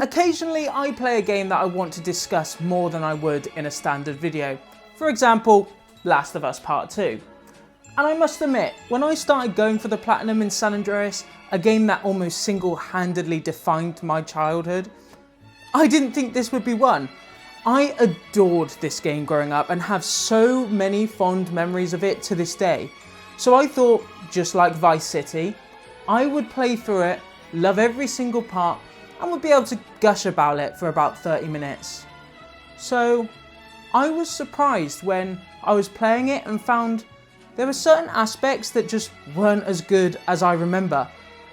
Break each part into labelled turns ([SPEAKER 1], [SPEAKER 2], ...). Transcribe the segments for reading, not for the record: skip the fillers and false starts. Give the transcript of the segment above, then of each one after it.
[SPEAKER 1] Occasionally, I play a game that I want to discuss more than I would in a standard video. For example, Last of Us Part 2. And I must admit, when I started going for the platinum in San Andreas, a game that almost single-handedly defined my childhood, I didn't think this would be one. I adored this game growing up and have so many fond memories of it to this day. So I thought, just like Vice City, I would play through it, love every single part, and would be able to gush about it for about 30 minutes. So I was surprised when I was playing it and found there were certain aspects that just weren't as good as I remember,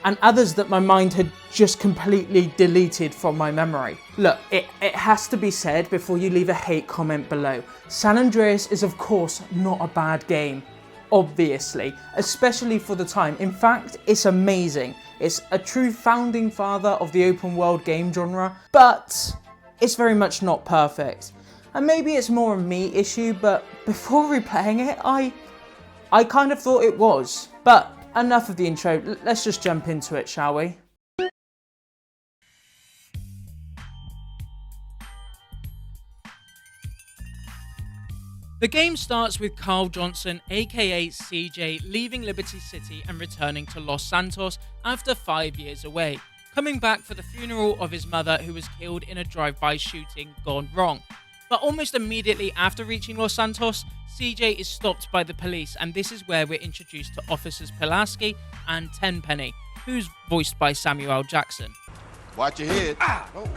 [SPEAKER 1] and others that my mind had just completely deleted from my memory. Look, it has to be said before you leave a hate comment below. San Andreas is of course not a bad game, obviously, especially for the time. In fact, it's amazing. It's a true founding father of the open world game genre, but it's very much not perfect. And maybe it's more a me issue, but before replaying it, I kind of thought it was. But enough of the intro, let's just jump into it, shall we? The game starts with Carl Johnson, aka CJ, leaving Liberty City and returning to Los Santos after 5 years away, coming back for the funeral of his mother who was killed in a drive-by shooting gone wrong. But almost immediately after reaching Los Santos, CJ is stopped by the police, and this is where we're introduced to Officers Pulaski and Tenpenny, who's voiced by Samuel L. Jackson.
[SPEAKER 2] Watch your head. Oh,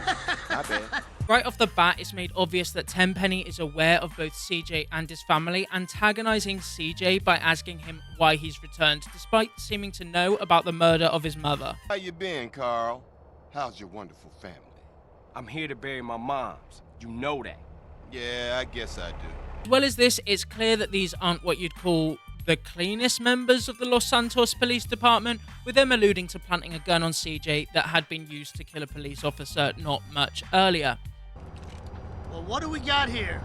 [SPEAKER 2] my bad.
[SPEAKER 1] Right off the bat, it's made obvious that Tenpenny is aware of both CJ and his family, antagonizing CJ by asking him why he's returned, despite seeming to know about the murder of his mother.
[SPEAKER 2] How you been, Carl? How's your wonderful family?
[SPEAKER 3] I'm here to bury my moms. You know that.
[SPEAKER 2] Yeah, I guess I do.
[SPEAKER 1] As well as this, it's clear that these aren't what you'd call the cleanest members of the Los Santos Police Department, with them alluding to planting a gun on CJ that had been used to kill a police officer not much earlier.
[SPEAKER 4] Well, what do we got here?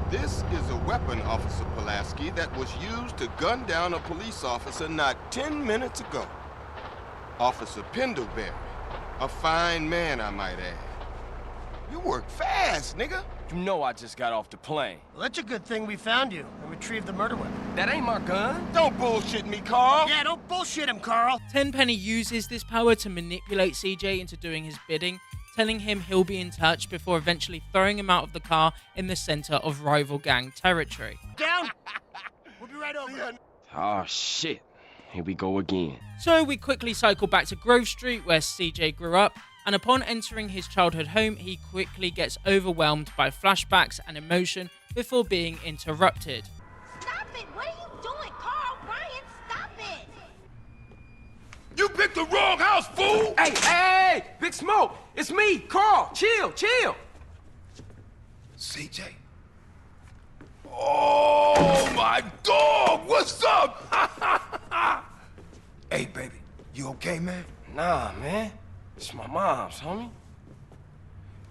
[SPEAKER 2] This is a weapon, Officer Pulaski, that was used to gun down a police officer not 10 minutes ago. Officer Pendleberry, a fine man, I might add. You work fast, nigga.
[SPEAKER 3] You know I just got off the plane.
[SPEAKER 4] Well, that's a good thing we found you and retrieved the murder weapon.
[SPEAKER 3] That ain't my gun.
[SPEAKER 2] Don't bullshit me, Carl.
[SPEAKER 4] Yeah, don't bullshit him, Carl.
[SPEAKER 1] Tenpenny uses this power to manipulate CJ into doing his bidding, telling him he'll be in touch before eventually throwing him out of the car in the center of rival gang territory.
[SPEAKER 4] Down. We'll be right over.
[SPEAKER 3] Oh, shit. Here we go again.
[SPEAKER 1] So we quickly cycle back to Grove Street, where CJ grew up, and upon entering his childhood home, he quickly gets overwhelmed by flashbacks and emotion before being interrupted.
[SPEAKER 5] Stop it! What are you doing, Carl? Brian, stop it!
[SPEAKER 2] You picked the wrong house, fool!
[SPEAKER 3] Hey, Big Smoke. It's me, Carl. Chill.
[SPEAKER 2] CJ? Oh, my dog! What's up?
[SPEAKER 6] Hey, baby, you okay, man?
[SPEAKER 3] Nah, man. It's my mom's, homie.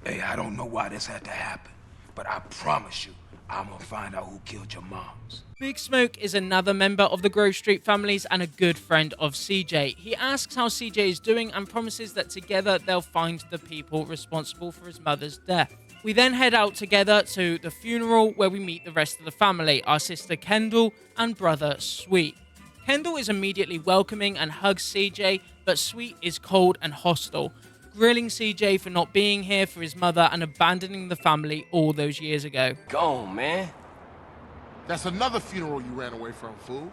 [SPEAKER 6] Hey, I don't know why this had to happen, but I promise you, I'm gonna find out who killed your moms.
[SPEAKER 1] Big Smoke is another member of the Grove Street families and a good friend of CJ. He asks how CJ is doing and promises that together they'll find the people responsible for his mother's death. We then head out together to the funeral, where we meet the rest of the family, our sister Kendall and brother Sweet. Kendall is immediately welcoming and hugs CJ, but Sweet is cold and hostile, grilling CJ for not being here for his mother and abandoning the family all those years ago.
[SPEAKER 3] Go on, man.
[SPEAKER 7] That's another funeral you ran away from, fool.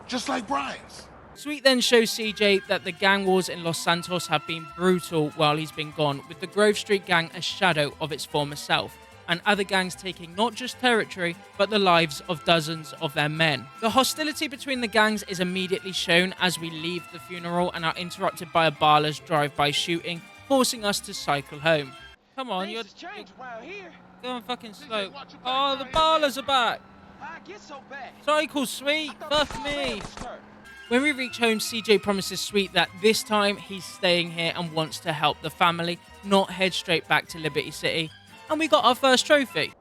[SPEAKER 7] Just like Brian's.
[SPEAKER 1] Sweet then shows CJ that the gang wars in Los Santos have been brutal while he's been gone, with the Grove Street gang a shadow of its former self, and other gangs taking not just territory, but the lives of dozens of their men. The hostility between the gangs is immediately shown as we leave the funeral and are interrupted by a barless drive-by shooting, forcing us to cycle home. Come on, you're going fucking slow. Oh, the barlers are back! Cycle, Sweet! Fuck me! When we reach home, CJ promises Sweet that this time he's staying here and wants to help the family, not head straight back to Liberty City. And we got our first trophy.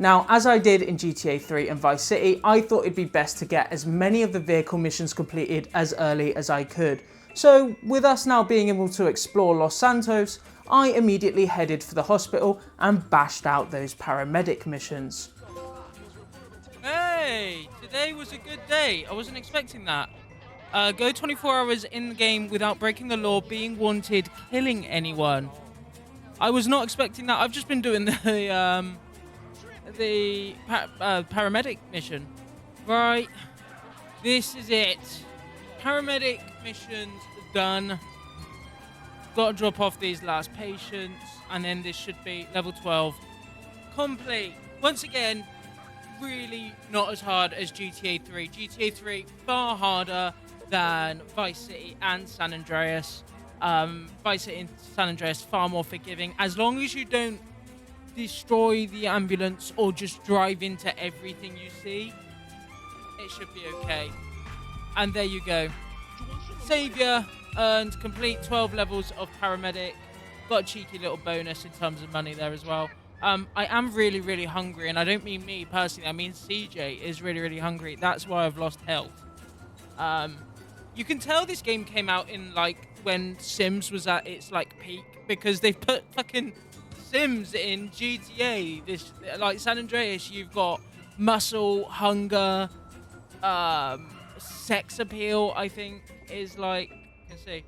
[SPEAKER 1] Now, as I did in GTA 3 and Vice City, I thought it'd be best to get as many of the vehicle missions completed as early as I could. So, with us now being able to explore Los Santos, I immediately headed for the hospital and bashed out those paramedic missions.
[SPEAKER 8] Hey, today was a good day. I wasn't expecting that. Go 24 hours in the game without breaking the law, being wanted, killing anyone. I was not expecting that. I've just been doing the paramedic mission. Right, this is it. Paramedic missions done. Got to drop off these last patients, and then this should be level 12 complete. Once again, really not as hard as GTA 3. GTA 3 far harder than Vice City and San Andreas. Vice City and San Andreas far more forgiving. As long as you don't destroy the ambulance or just drive into everything you see, it should be okay. And there you go. Savior earned complete 12 levels of paramedic. Got a cheeky little bonus in terms of money there as well. I am really, really hungry, and I don't mean me personally. I mean CJ is really, really hungry. That's why I've lost health. You can tell this game came out in like when Sims was at its like peak, because they've put fucking Sims in GTA. This like San Andreas, you've got muscle, hunger, sex appeal. I think is like, you can see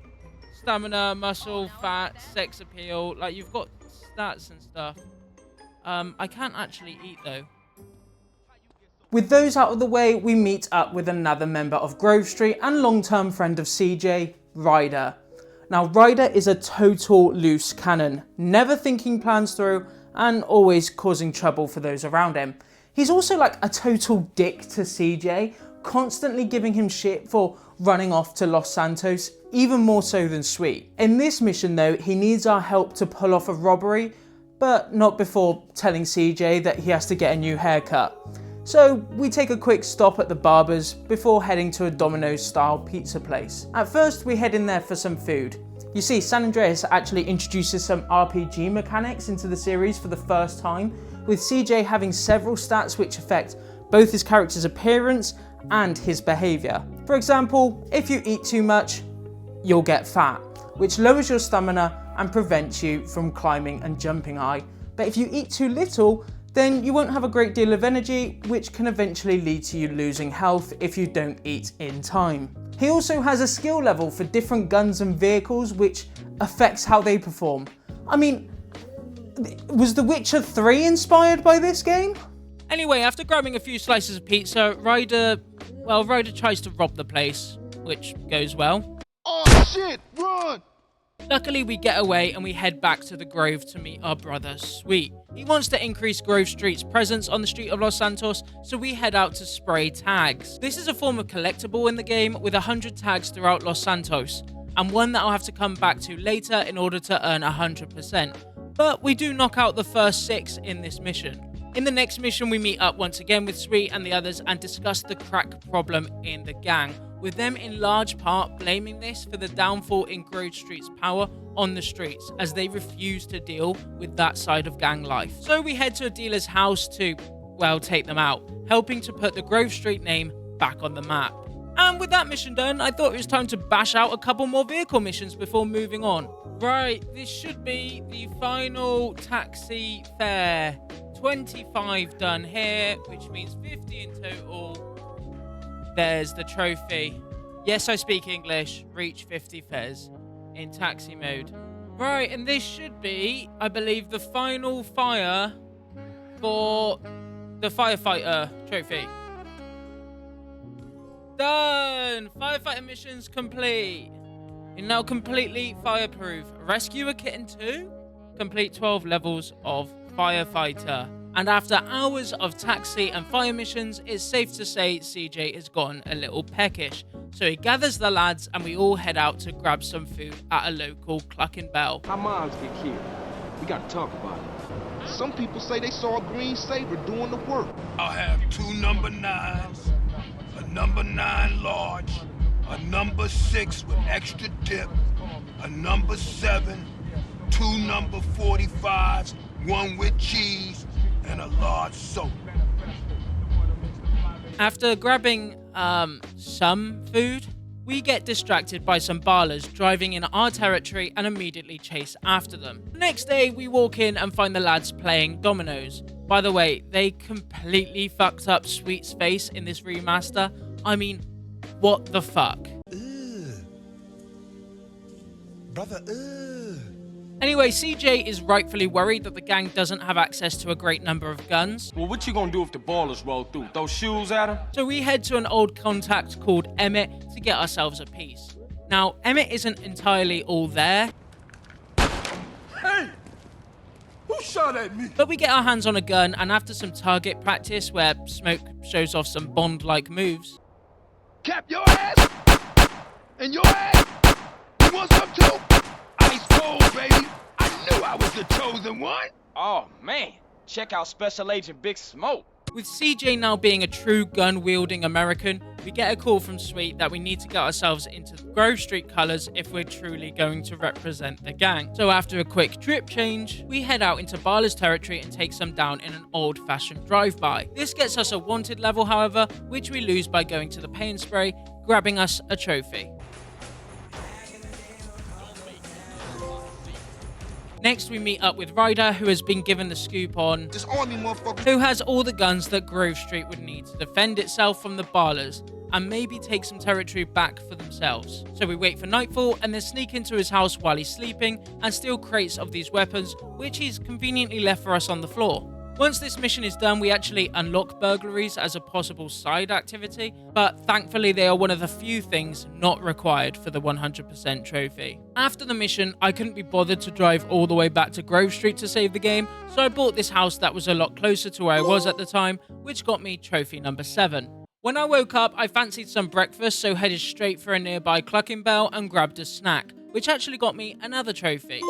[SPEAKER 8] stamina, muscle, fat, sex appeal. Like you've got stats and stuff. I can't actually eat though.
[SPEAKER 1] With those out of the way, we meet up with another member of Grove Street and long-term friend of CJ, Ryder. Now, Ryder is a total loose cannon, never thinking plans through and always causing trouble for those around him. He's also like a total dick to CJ, constantly giving him shit for running off to Los Santos, even more so than Sweet. In this mission though, he needs our help to pull off a robbery, but not before telling CJ that he has to get a new haircut. So we take a quick stop at the barber's before heading to a Domino's style pizza place. At first we head in there for some food. You see, San Andreas actually introduces some RPG mechanics into the series for the first time, with CJ having several stats which affect both his character's appearance and his behaviour. For example, if you eat too much, you'll get fat, which lowers your stamina and prevents you from climbing and jumping high. But if you eat too little, then you won't have a great deal of energy, which can eventually lead to you losing health if you don't eat in time. He also has a skill level for different guns and vehicles, which affects how they perform. I mean, was The Witcher 3 inspired by this game?
[SPEAKER 8] Anyway, after grabbing a few slices of pizza, Ryder tries to rob the place, which goes well.
[SPEAKER 7] Oh shit, run!
[SPEAKER 8] Luckily, we get away and we head back to the Grove to meet our brother, Sweet. He wants to increase Grove Street's presence on the street of Los Santos, so we head out to spray tags. This is a form of collectible in the game with 100 tags throughout Los Santos, and one that I'll have to come back to later in order to earn 100%. But we do knock out the first 6 in this mission. In the next mission, we meet up once again with Sweet and the others and discuss the crack problem in the gang, with them in large part blaming this for the downfall in Grove Street's power on the streets, as they refuse to deal with that side of gang life. So we head to a dealer's house to, well, take them out, helping to put the Grove Street name back on the map. And with that mission done, I thought it was time to bash out a couple more vehicle missions before moving on. Right, this should be the final taxi fare. 25 done here, which means 50 in total. There's the trophy. Yes, I speak English. Reach 50 fares in taxi mode. Right, and this should be, I believe, the final fire for the firefighter trophy. Done! Firefighter missions complete. You're now completely fireproof. Rescue a kitten 2. Complete 12 levels of firefighter. And after hours of taxi and fire missions, it's safe to say CJ has gotten a little peckish. So he gathers the lads and we all head out to grab some food at a local Cluck and Bell.
[SPEAKER 9] Our moms get killed. We gotta talk about it. Some people say they saw a green saber doing the work.
[SPEAKER 6] I'll have 2 number 9s, a number 9 large, a number 6 with extra dip, a number 7, 2 number 45s, 1 with cheese, and a large soda.
[SPEAKER 8] After grabbing some food, we get distracted by some ballers driving in our territory and immediately chase after them. The next day, we walk in and find the lads playing dominoes. By the way, they completely fucked up Sweet's face in this remaster. I mean, what the fuck?
[SPEAKER 10] Brother,
[SPEAKER 8] Anyway, CJ is rightfully worried that the gang doesn't have access to a great number of guns.
[SPEAKER 3] Well, what you gonna do if the ballers roll through? Throw shoes at him?
[SPEAKER 8] So we head to an old contact called Emmett to get ourselves a piece. Now, Emmett isn't entirely all there,
[SPEAKER 6] Hey! Who shot at me?
[SPEAKER 8] but we get our hands on a gun, and after some target practice where Smoke shows off some Bond-like moves,
[SPEAKER 6] Cap your ass! And your ass! You want some too? Ice cold, baby! I knew I was the chosen one!
[SPEAKER 3] Oh, man. Check out Special Agent Big Smoke.
[SPEAKER 8] with CJ now being a true gun-wielding American, we get a call from Sweet that we need to get ourselves into the Grove Street colours if we're truly going to represent the gang. So after a quick trip change, we head out into Barla's territory and take some down in an old-fashioned drive-by. This gets us a wanted level, however, which we lose by going to the pay and spray, grabbing us a trophy. Next, we meet up with Ryder, who has been given the scoop on
[SPEAKER 7] Just on me, motherfucker.
[SPEAKER 8] who has all the guns that Grove Street would need to defend itself from the Barlers and maybe take some territory back for themselves. So we wait for nightfall and then sneak into his house while he's sleeping and steal crates of these weapons, which he's conveniently left for us on the floor. Once this mission is done, we actually unlock burglaries as a possible side activity, but thankfully they are one of the few things not required for the 100% trophy. After the mission, I couldn't be bothered to drive all the way back to Grove Street to save the game, so I bought this house that was a lot closer to where I was at the time, which got me trophy number 7. When I woke up, I fancied some breakfast, so headed straight for a nearby Clucking Bell and grabbed a snack, which actually got me another trophy.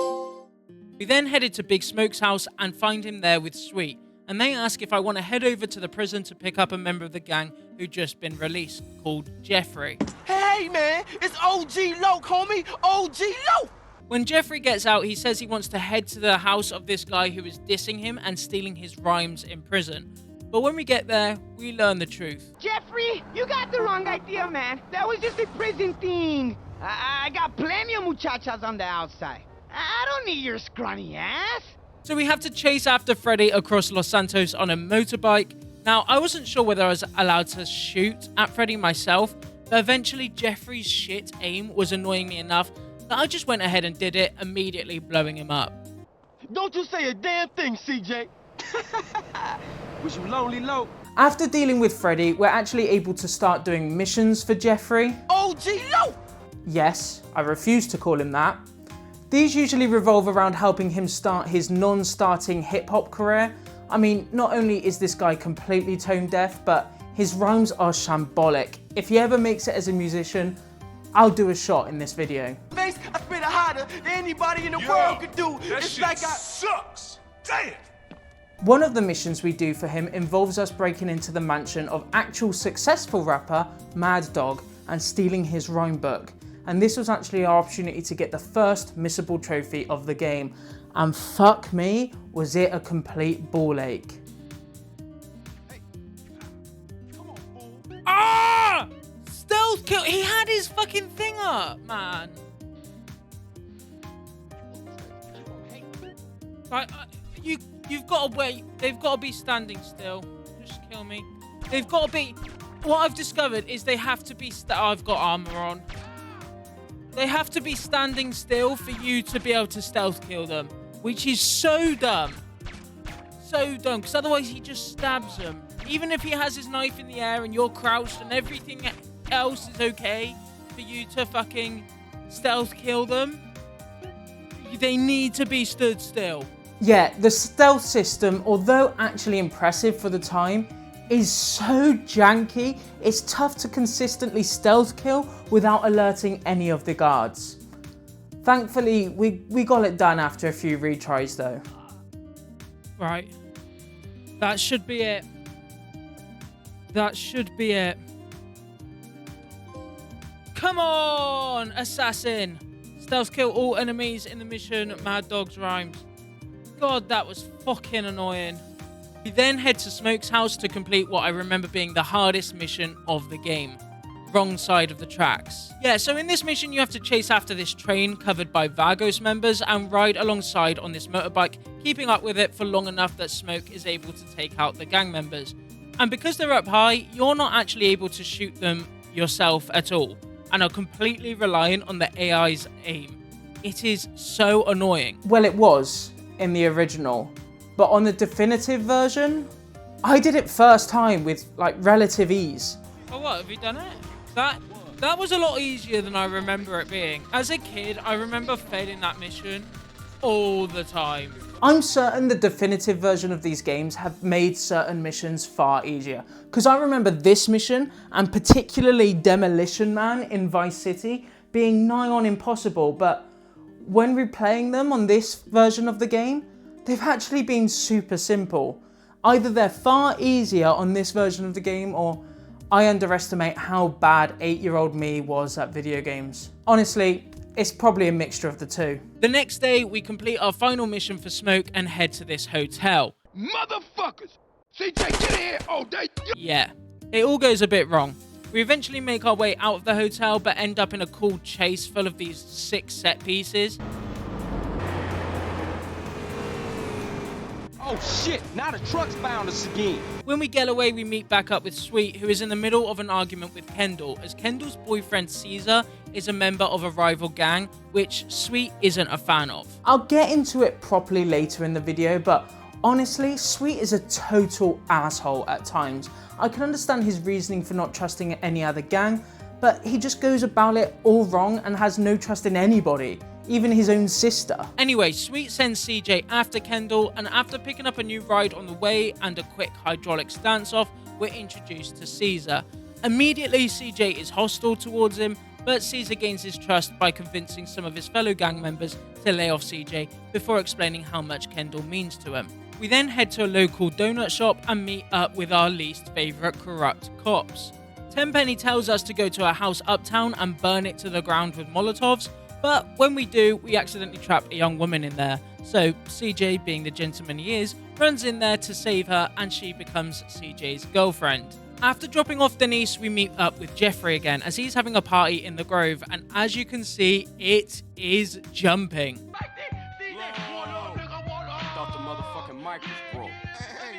[SPEAKER 8] We then headed to Big Smoke's house and find him there with Sweet, and they ask if I want to head over to the prison to pick up a member of the gang who'd just been released, called Jeffrey.
[SPEAKER 3] Hey, man, it's OG Loke, homie. OG Loke.
[SPEAKER 8] When Jeffrey gets out, he says he wants to head to the house of this guy who is dissing him and stealing his rhymes in prison. But when we get there, we learn the truth.
[SPEAKER 11] Jeffrey, you got the wrong idea, man. That was just a prison thing. I got plenty of muchachas on the outside. I don't need your scrawny ass.
[SPEAKER 8] So we have to chase after Freddy across Los Santos on a motorbike. Now, I wasn't sure whether I was allowed to shoot at Freddy myself, but eventually Jeffrey's shit aim was annoying me enough that I just went ahead and did it, immediately blowing him up.
[SPEAKER 3] Don't you say a damn thing, CJ. Was you lonely, Loke?
[SPEAKER 1] After dealing with Freddy, we're actually able to start doing missions for Jeffrey.
[SPEAKER 3] OG Loke.
[SPEAKER 1] Yes, I refuse to call him that. These usually revolve around helping him start his non-starting hip-hop career. I mean, not only is this guy completely tone deaf, but his rhymes are shambolic. If he ever makes it as a musician, I'll do a shot in this video.
[SPEAKER 3] I spit it harder than anybody in the world could do. It's like
[SPEAKER 6] sucks. Damn.
[SPEAKER 1] One of the missions we do for him involves us breaking into the mansion of actual successful rapper Mad Dog and stealing his rhyme book. And this was actually our opportunity to get the first missable trophy of the game. And fuck me, was it a complete ball ache.
[SPEAKER 8] Ah! Stealth kill! He had his fucking thing up, man. Right, you've got to wait. They've got to be standing still. Just kill me. They've got to be. What I've discovered is they have to be. I've got armor on. They have to be standing still for you to be able to stealth kill them, which is so dumb. So dumb, because otherwise he just stabs them. Even if he has his knife in the air and you're crouched and everything else is okay for you to fucking stealth kill them, they need to be stood still.
[SPEAKER 1] Yeah, the stealth system, although actually impressive for the time, is so janky, it's tough to consistently stealth kill without alerting any of the guards. Thankfully, we got it done after a few retries though.
[SPEAKER 8] Right. That should be it. That should be it. Come on, assassin! Stealth kill all enemies in the mission Mad Dog's rhymes. God, that was fucking annoying. We then head to Smoke's house to complete what I remember being the hardest mission of the game. Wrong side of the tracks. Yeah, so in this mission you have to chase after this train covered by Vagos members and ride alongside on this motorbike, keeping up with it for long enough that Smoke is able to take out the gang members. And because they're up high, you're not actually able to shoot them yourself at all, and are completely reliant on the AI's aim. It is so annoying.
[SPEAKER 1] Well, it was in the original, but on the definitive version, I did it first time with like relative ease.
[SPEAKER 8] Oh, what, have you done it? That was a lot easier than I remember it being. As a kid, I remember failing that mission all the time.
[SPEAKER 1] I'm certain the definitive version of these games have made certain missions far easier. Because I remember this mission, and particularly Demolition Man in Vice City, being nigh on impossible, but when replaying them on this version of the game, they've actually been super simple. Either they're far easier on this version of the game, or I underestimate how bad 8-year-old me was at video games. Honestly, it's probably a mixture of the two.
[SPEAKER 8] The next day, we complete our final mission for Smoke and head to this hotel.
[SPEAKER 6] Motherfuckers! CJ, get in here! Oh,
[SPEAKER 8] Yeah, it all goes a bit wrong. We eventually make our way out of the hotel, but end up in a cool chase full of these 6 set pieces.
[SPEAKER 3] Oh shit, now the truck's found us again.
[SPEAKER 8] When we get away, we meet back up with Sweet, who is in the middle of an argument with Kendall, as Kendall's boyfriend Caesar is a member of a rival gang, which Sweet isn't a fan of.
[SPEAKER 1] I'll get into it properly later in the video, but honestly, Sweet is a total asshole at times. I can understand his reasoning for not trusting any other gang, but he just goes about it all wrong and has no trust in anybody, even his own sister.
[SPEAKER 8] Anyway, Sweet sends CJ after Kendall, and after picking up a new ride on the way and a quick hydraulic stance-off, we're introduced to Caesar. Immediately, CJ is hostile towards him, but Caesar gains his trust by convincing some of his fellow gang members to lay off CJ before explaining how much Kendall means to him. We then head to a local donut shop and meet up with our least favourite corrupt cops. Tenpenny tells us to go to a house uptown and burn it to the ground with Molotovs, but when we do, we accidentally trap a young woman in there. So CJ, being the gentleman he is, runs in there to save her, and she becomes CJ's girlfriend. After dropping off Denise, we meet up with Jeffrey again, as he's having a party in the Grove, and as you can see, it is jumping.
[SPEAKER 7] Hey,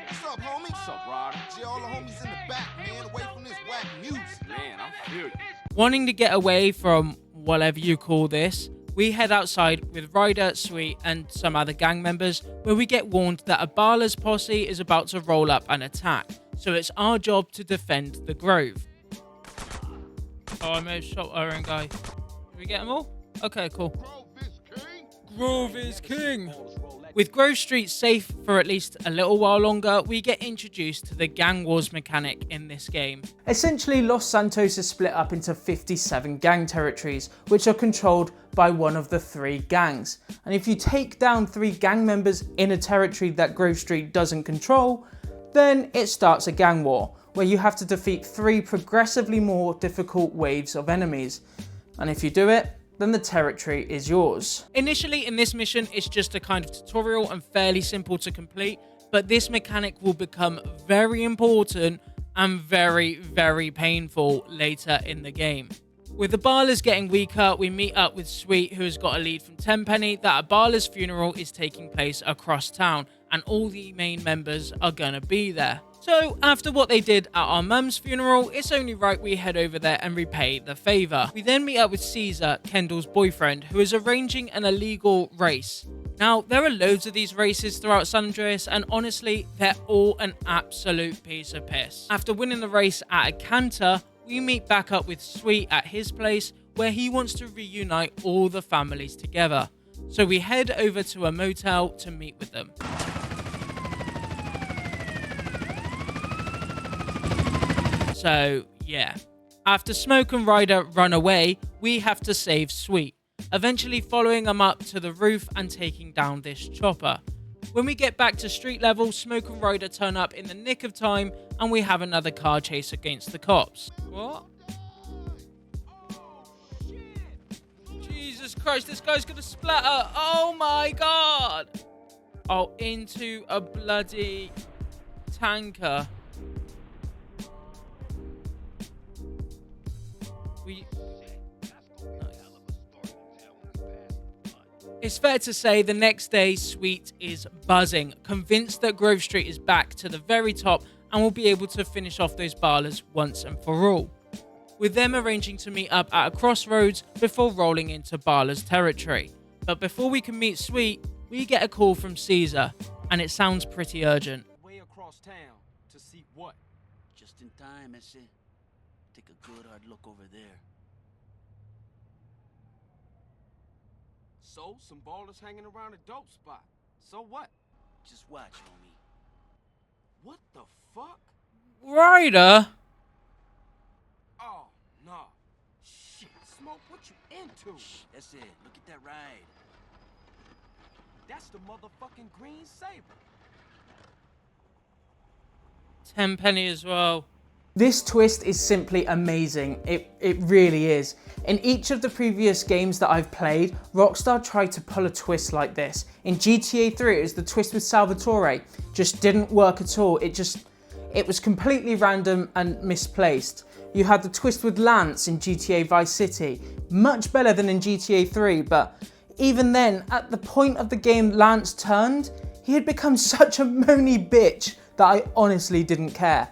[SPEAKER 7] what's up, homie? What's up, Rod? All the homies in the back, man, away from this whack music. Man, I feel you.
[SPEAKER 8] Wanting to get away from whatever you call this, we head outside with Ryder, Sweet, and some other gang members, where we get warned that a Bala's posse is about to roll up and attack, so it's our job to defend the Grove. Oh, I may have shot our own guy. Did we get them all? Okay, cool. Grove is king! With Grove Street safe for at least a little while longer, we get introduced to the gang wars mechanic in this game.
[SPEAKER 1] Essentially, Los Santos is split up into 57 gang territories, which are controlled by one of the 3 gangs. And if you take down 3 gang members in a territory that Grove Street doesn't control, then it starts a gang war, where you have to defeat 3 progressively more difficult waves of enemies. And if you do it, then the territory is yours.
[SPEAKER 8] Initially in this mission, it's just a kind of tutorial and fairly simple to complete, but this mechanic will become very important and very, very painful later in the game. With the Balas getting weaker, we meet up with Sweet, who has got a lead from Tenpenny that a Bala's funeral is taking place across town, and all the main members are gonna be there. So after what they did at our mum's funeral, it's only right we head over there and repay the favour. We then meet up with Caesar, Kendall's boyfriend, who is arranging an illegal race. Now, there are loads of these races throughout San Andreas, and honestly, they're all an absolute piece of piss. After winning the race at a canter, we meet back up with Sweet at his place, where he wants to reunite all the families together. So we head over to a motel to meet with them. So, yeah. After Smoke and Ryder run away, we have to save Sweet, eventually following them up to the roof and taking down this chopper. When we get back to street level, Smoke and Ryder turn up in the nick of time, and we have another car chase against the cops. What? Jesus Christ, this guy's gonna splatter! Oh my god! Oh, into a bloody... tanker. It's fair to say the next day, Sweet is buzzing, convinced that Grove Street is back to the very top and will be able to finish off those ballers once and for all, with them arranging to meet up at a crossroads before rolling into Barla's territory. But before we can meet Sweet, we get a call from Caesar, and it sounds pretty urgent.
[SPEAKER 3] Way across town to see what?
[SPEAKER 10] Just in time, ese. Take a good hard look over there.
[SPEAKER 3] So, some ballers hanging around a dope spot. So what?
[SPEAKER 10] Just watch, homie.
[SPEAKER 3] What the fuck?
[SPEAKER 8] Ryder?
[SPEAKER 3] Oh, no. Shit, Smoke, what you into?
[SPEAKER 10] Shh, that's it. Look at that ride.
[SPEAKER 3] That's the motherfucking Green Saber.
[SPEAKER 8] Tenpenny as well.
[SPEAKER 1] This twist is simply amazing, it really is. In each of the previous games that I've played, Rockstar tried to pull a twist like this. In GTA 3 it was the twist with Salvatore, just didn't work at all, it was completely random and misplaced. You had the twist with Lance in GTA Vice City, much better than in GTA 3, but even then, at the point of the game Lance turned, he had become such a moany bitch that I honestly didn't care.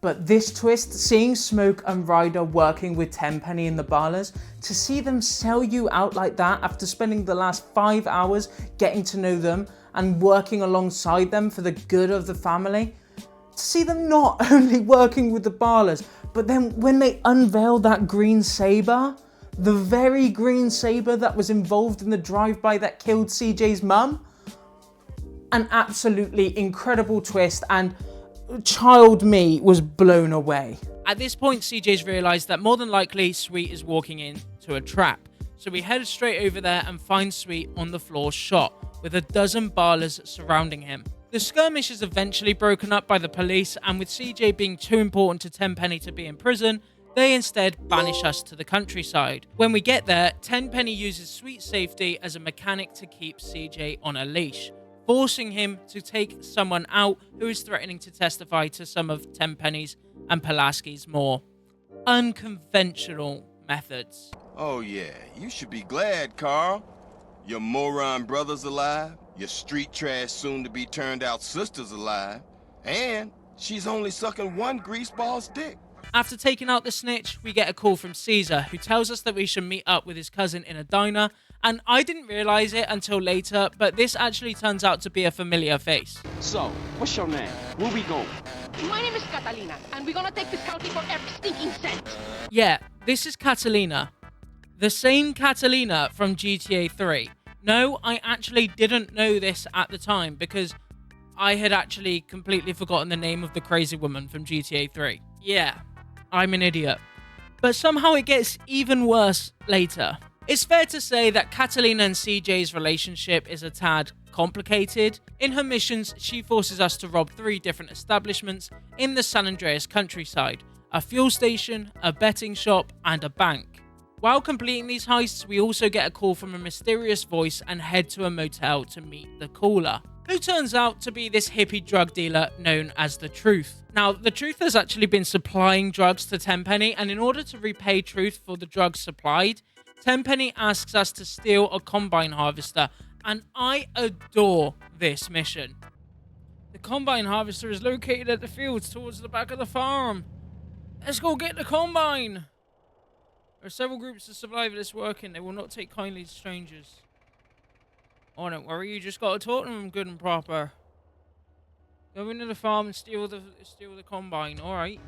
[SPEAKER 1] But this twist, seeing Smoke and Ryder working with Tenpenny and the Ballers, to see them sell you out like that after spending the last 5 hours getting to know them and working alongside them for the good of the family, to see them not only working with the Ballers, but then when they unveiled that green saber, the very green saber that was involved in the drive-by that killed CJ's mum, an absolutely incredible twist, and child me was blown away.
[SPEAKER 8] At this point, CJ's realised that more than likely Sweet is walking into a trap. So we head straight over there and find Sweet on the floor shot, with a dozen Ballers surrounding him. The skirmish is eventually broken up by the police, and with CJ being too important to Tenpenny to be in prison, they instead banish us to the countryside. When we get there, Tenpenny uses Sweet's safety as a mechanic to keep CJ on a leash, forcing him to take someone out who is threatening to testify to some of Tenpenny's and Pulaski's more unconventional methods.
[SPEAKER 2] Oh yeah, you should be glad, Carl. Your moron brother's alive, your street trash soon-to-be turned-out sister's alive, and she's only sucking one greaseball's dick.
[SPEAKER 8] After taking out the snitch, we get a call from Caesar, who tells us that we should meet up with his cousin in a diner, and I didn't realise it until later, but this actually turns out to be a familiar face.
[SPEAKER 3] So, what's your name? Where we going?
[SPEAKER 5] My name is Catalina, and we're gonna take this county for every stinking cent.
[SPEAKER 8] Yeah, this is Catalina. The same Catalina from GTA 3. No, I actually didn't know this at the time, because I had actually completely forgotten the name of the crazy woman from GTA 3. Yeah, I'm an idiot. But somehow it gets even worse later. It's fair to say that Catalina and CJ's relationship is a tad complicated. In her missions, she forces us to rob 3 different establishments in the San Andreas countryside: a fuel station, a betting shop, and a bank. While completing these heists, we also get a call from a mysterious voice and head to a motel to meet the caller, who turns out to be this hippie drug dealer known as the Truth. Now, the Truth has actually been supplying drugs to Tenpenny, and in order to repay Truth for the drugs supplied, Tenpenny asks us to steal a combine harvester, and I adore this mission. The combine harvester is located at the fields towards the back of the farm. Let's go get the combine! There are several groups of survivalists working. They will not take kindly to strangers. Oh, don't worry, you just gotta talk to them good and proper. Go into the farm and steal the combine, alright?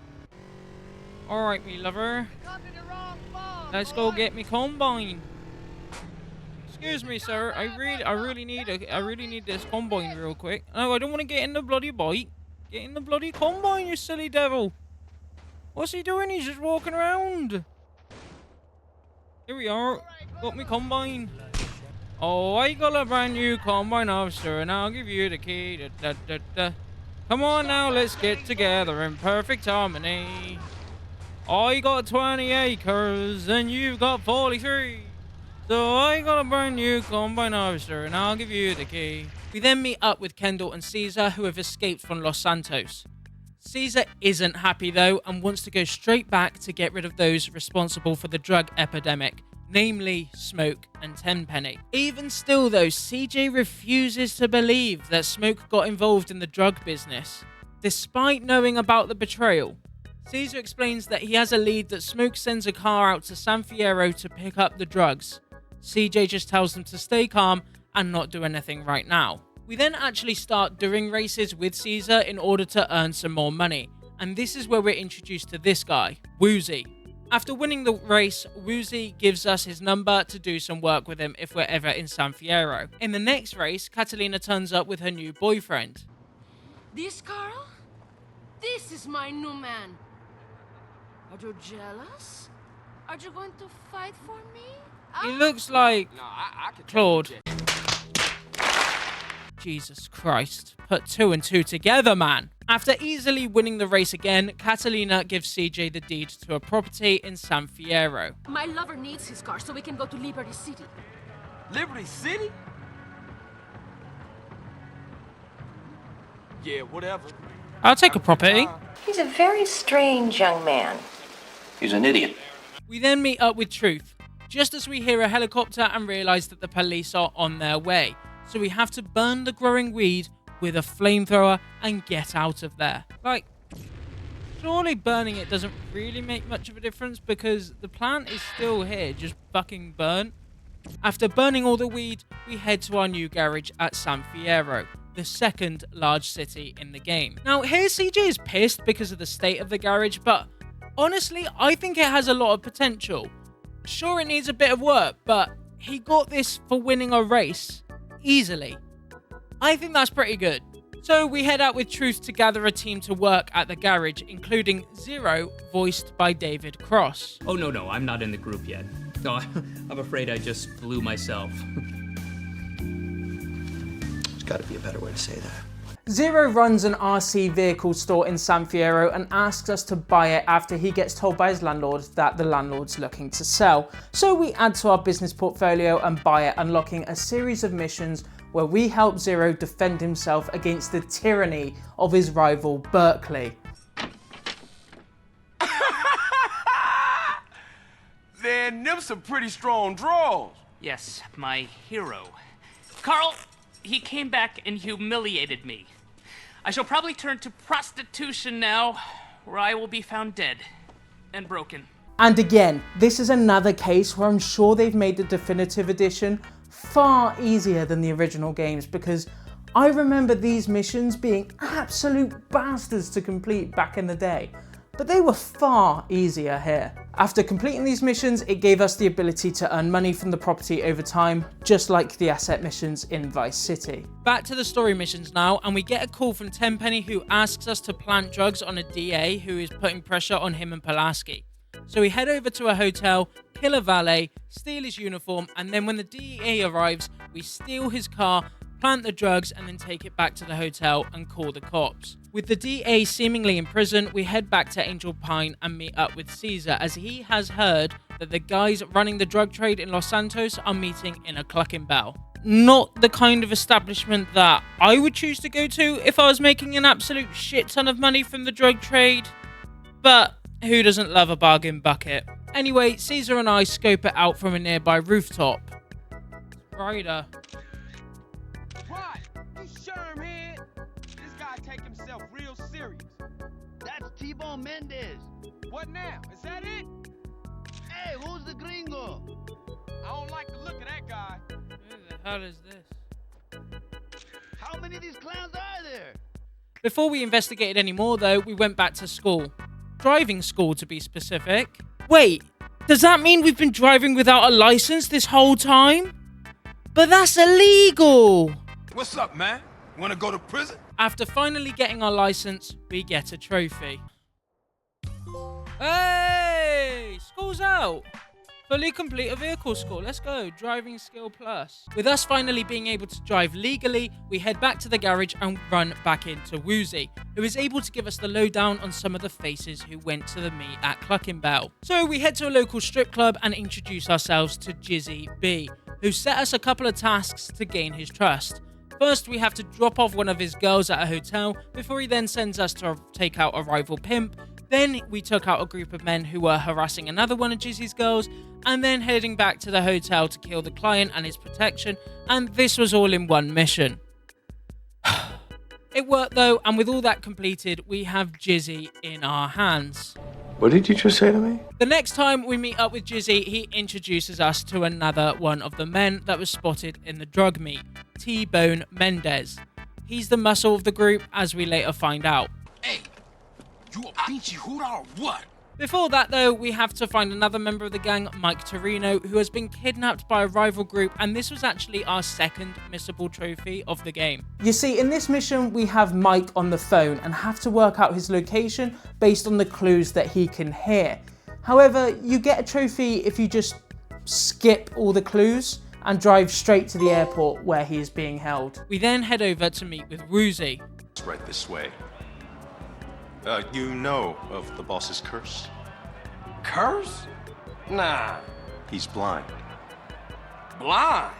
[SPEAKER 8] Alright, me lover. Let's go get me combine. Excuse me, sir. I really need this combine real quick. No, I don't want to get in the bloody bike. Get in the bloody combine, you silly devil. What's he doing? He's just walking around. Here we are. Got me combine. Oh, I got a brand new combine officer, and I'll give you the key. Come on now, let's get together in perfect harmony. I got 20 acres, and you've got 43. So I got a brand new combine harvester, and I'll give you the key. We then meet up with Kendall and Caesar, who have escaped from Los Santos. Caesar isn't happy though and wants to go straight back to get rid of those responsible for the drug epidemic, namely Smoke and Tenpenny. Even still though, CJ refuses to believe that Smoke got involved in the drug business, despite knowing about the betrayal. Caesar explains that he has a lead that Smoke sends a car out to San Fierro to pick up the drugs. CJ just tells them to stay calm and not do anything right now. We then actually start doing races with Caesar in order to earn some more money, and this is where we're introduced to this guy, Woozy. After winning the race, Woozy gives us his number to do some work with him if we're ever in San Fierro. In the next race, Catalina turns up with her new boyfriend.
[SPEAKER 12] This Carl? This is my new man. Are you jealous? Are you going to fight for me?
[SPEAKER 8] He looks like Claude. Jesus Christ. Put 2 and 2 together, man. After easily winning the race again, Catalina gives CJ the deed to a property in San Fierro.
[SPEAKER 12] My lover needs his car so we can go to Liberty City.
[SPEAKER 3] Liberty City? Yeah, whatever.
[SPEAKER 8] I'll take a property.
[SPEAKER 13] He's a very strange young man.
[SPEAKER 14] He's an idiot.
[SPEAKER 8] We then meet up with Truth, just as we hear a helicopter and realise that the police are on their way. So we have to burn the growing weed with a flamethrower and get out of there. Like, surely burning it doesn't really make much of a difference because the plant is still here, just fucking burnt. After burning all the weed, we head to our new garage at San Fierro, the second large city in the game. Now, here CJ is pissed because of the state of the garage, but honestly, I think it has a lot of potential. Sure, it needs a bit of work, but he got this for winning a race easily. I think that's pretty good. So we head out with Truth to gather a team to work at the garage, including Zero, voiced by David Cross.
[SPEAKER 15] Oh, no, I'm not in the group yet. No, I'm afraid I just blew myself.
[SPEAKER 14] There's got to be a better way to say that.
[SPEAKER 1] Zero runs an RC vehicle store in San Fierro and asks us to buy it after he gets told by his landlord that the landlord's looking to sell. So we add to our business portfolio and buy it, unlocking a series of missions where we help Zero defend himself against the tyranny of his rival Berkeley.
[SPEAKER 3] Then them some pretty strong draws.
[SPEAKER 16] Yes, my hero. Carl, he came back and humiliated me. I shall probably turn to prostitution now, where I will be found dead and broken.
[SPEAKER 1] And again, this is another case where I'm sure they've made the definitive edition far easier than the original games, because I remember these missions being absolute bastards to complete back in the day. But they were far easier here. After completing these missions, it gave us the ability to earn money from the property over time, just like the asset missions in Vice City.
[SPEAKER 8] Back to the story missions now, and we get a call from Tenpenny who asks us to plant drugs on a DA who is putting pressure on him and Pulaski. So we head over to a hotel, kill a valet, steal his uniform, and then when the DEA arrives, we steal his car, plant the drugs, and then take it back to the hotel and call the cops. With the DA seemingly in prison, we head back to Angel Pine and meet up with Caesar, as he has heard that the guys running the drug trade in Los Santos are meeting in a Clucking Bell. Not the kind of establishment that I would choose to go to if I was making an absolute shit ton of money from the drug trade, but who doesn't love a bargain bucket? Anyway, Caesar and I scope it out from a nearby rooftop. Ryder.
[SPEAKER 3] What? You shermhead? This guy take himself real serious.
[SPEAKER 17] That's T-Bone Mendez.
[SPEAKER 3] What now? Is that it?
[SPEAKER 17] Hey, who's the gringo?
[SPEAKER 3] I don't like the look of that guy.
[SPEAKER 8] Who the hell is this?
[SPEAKER 17] How many of these clowns are there?
[SPEAKER 8] Before we investigated any more though, we went back to school. Driving school to be specific. Wait, does that mean we've been driving without a license this whole time? But that's illegal!
[SPEAKER 6] What's up, man? Wanna go to prison?
[SPEAKER 8] After finally getting our license, we get a trophy. Hey! School's out! Fully complete a vehicle score. Let's go. Driving skill plus. With us finally being able to drive legally, we head back to the garage and run back into Woozy, who is able to give us the lowdown on some of the faces who went to the meet at Clucking Bell. So we head to a local strip club and introduce ourselves to Jizzy B, who set us a couple of tasks to gain his trust. First, we have to drop off one of his girls at a hotel before he then sends us to take out a rival pimp. Then we took out a group of men who were harassing another one of Jizzy's girls, and then heading back to the hotel to kill the client and his protection, and this was all in one mission. It worked though, and with all that completed, we have Jizzy in our hands.
[SPEAKER 18] What did you just say to me?
[SPEAKER 8] The next time we meet up with Jizzy, he introduces us to another one of the men that was spotted in the drug meet, T-Bone Mendez. He's the muscle of the group, as we later find out.
[SPEAKER 6] Hey, you a pinchy hooter or what?
[SPEAKER 8] Before that though, we have to find another member of the gang, Mike Torino, who has been kidnapped by a rival group, and this was actually our second missable trophy of the game.
[SPEAKER 1] You see, in this mission, we have Mike on the phone and have to work out his location based on the clues that he can hear. However, you get a trophy if you just skip all the clues and drive straight to the airport where he is being held.
[SPEAKER 8] We then head over to meet with Woozy.
[SPEAKER 19] It's right this way. You know of the boss's curse?
[SPEAKER 3] Curse? Nah.
[SPEAKER 19] He's blind.
[SPEAKER 3] Blind?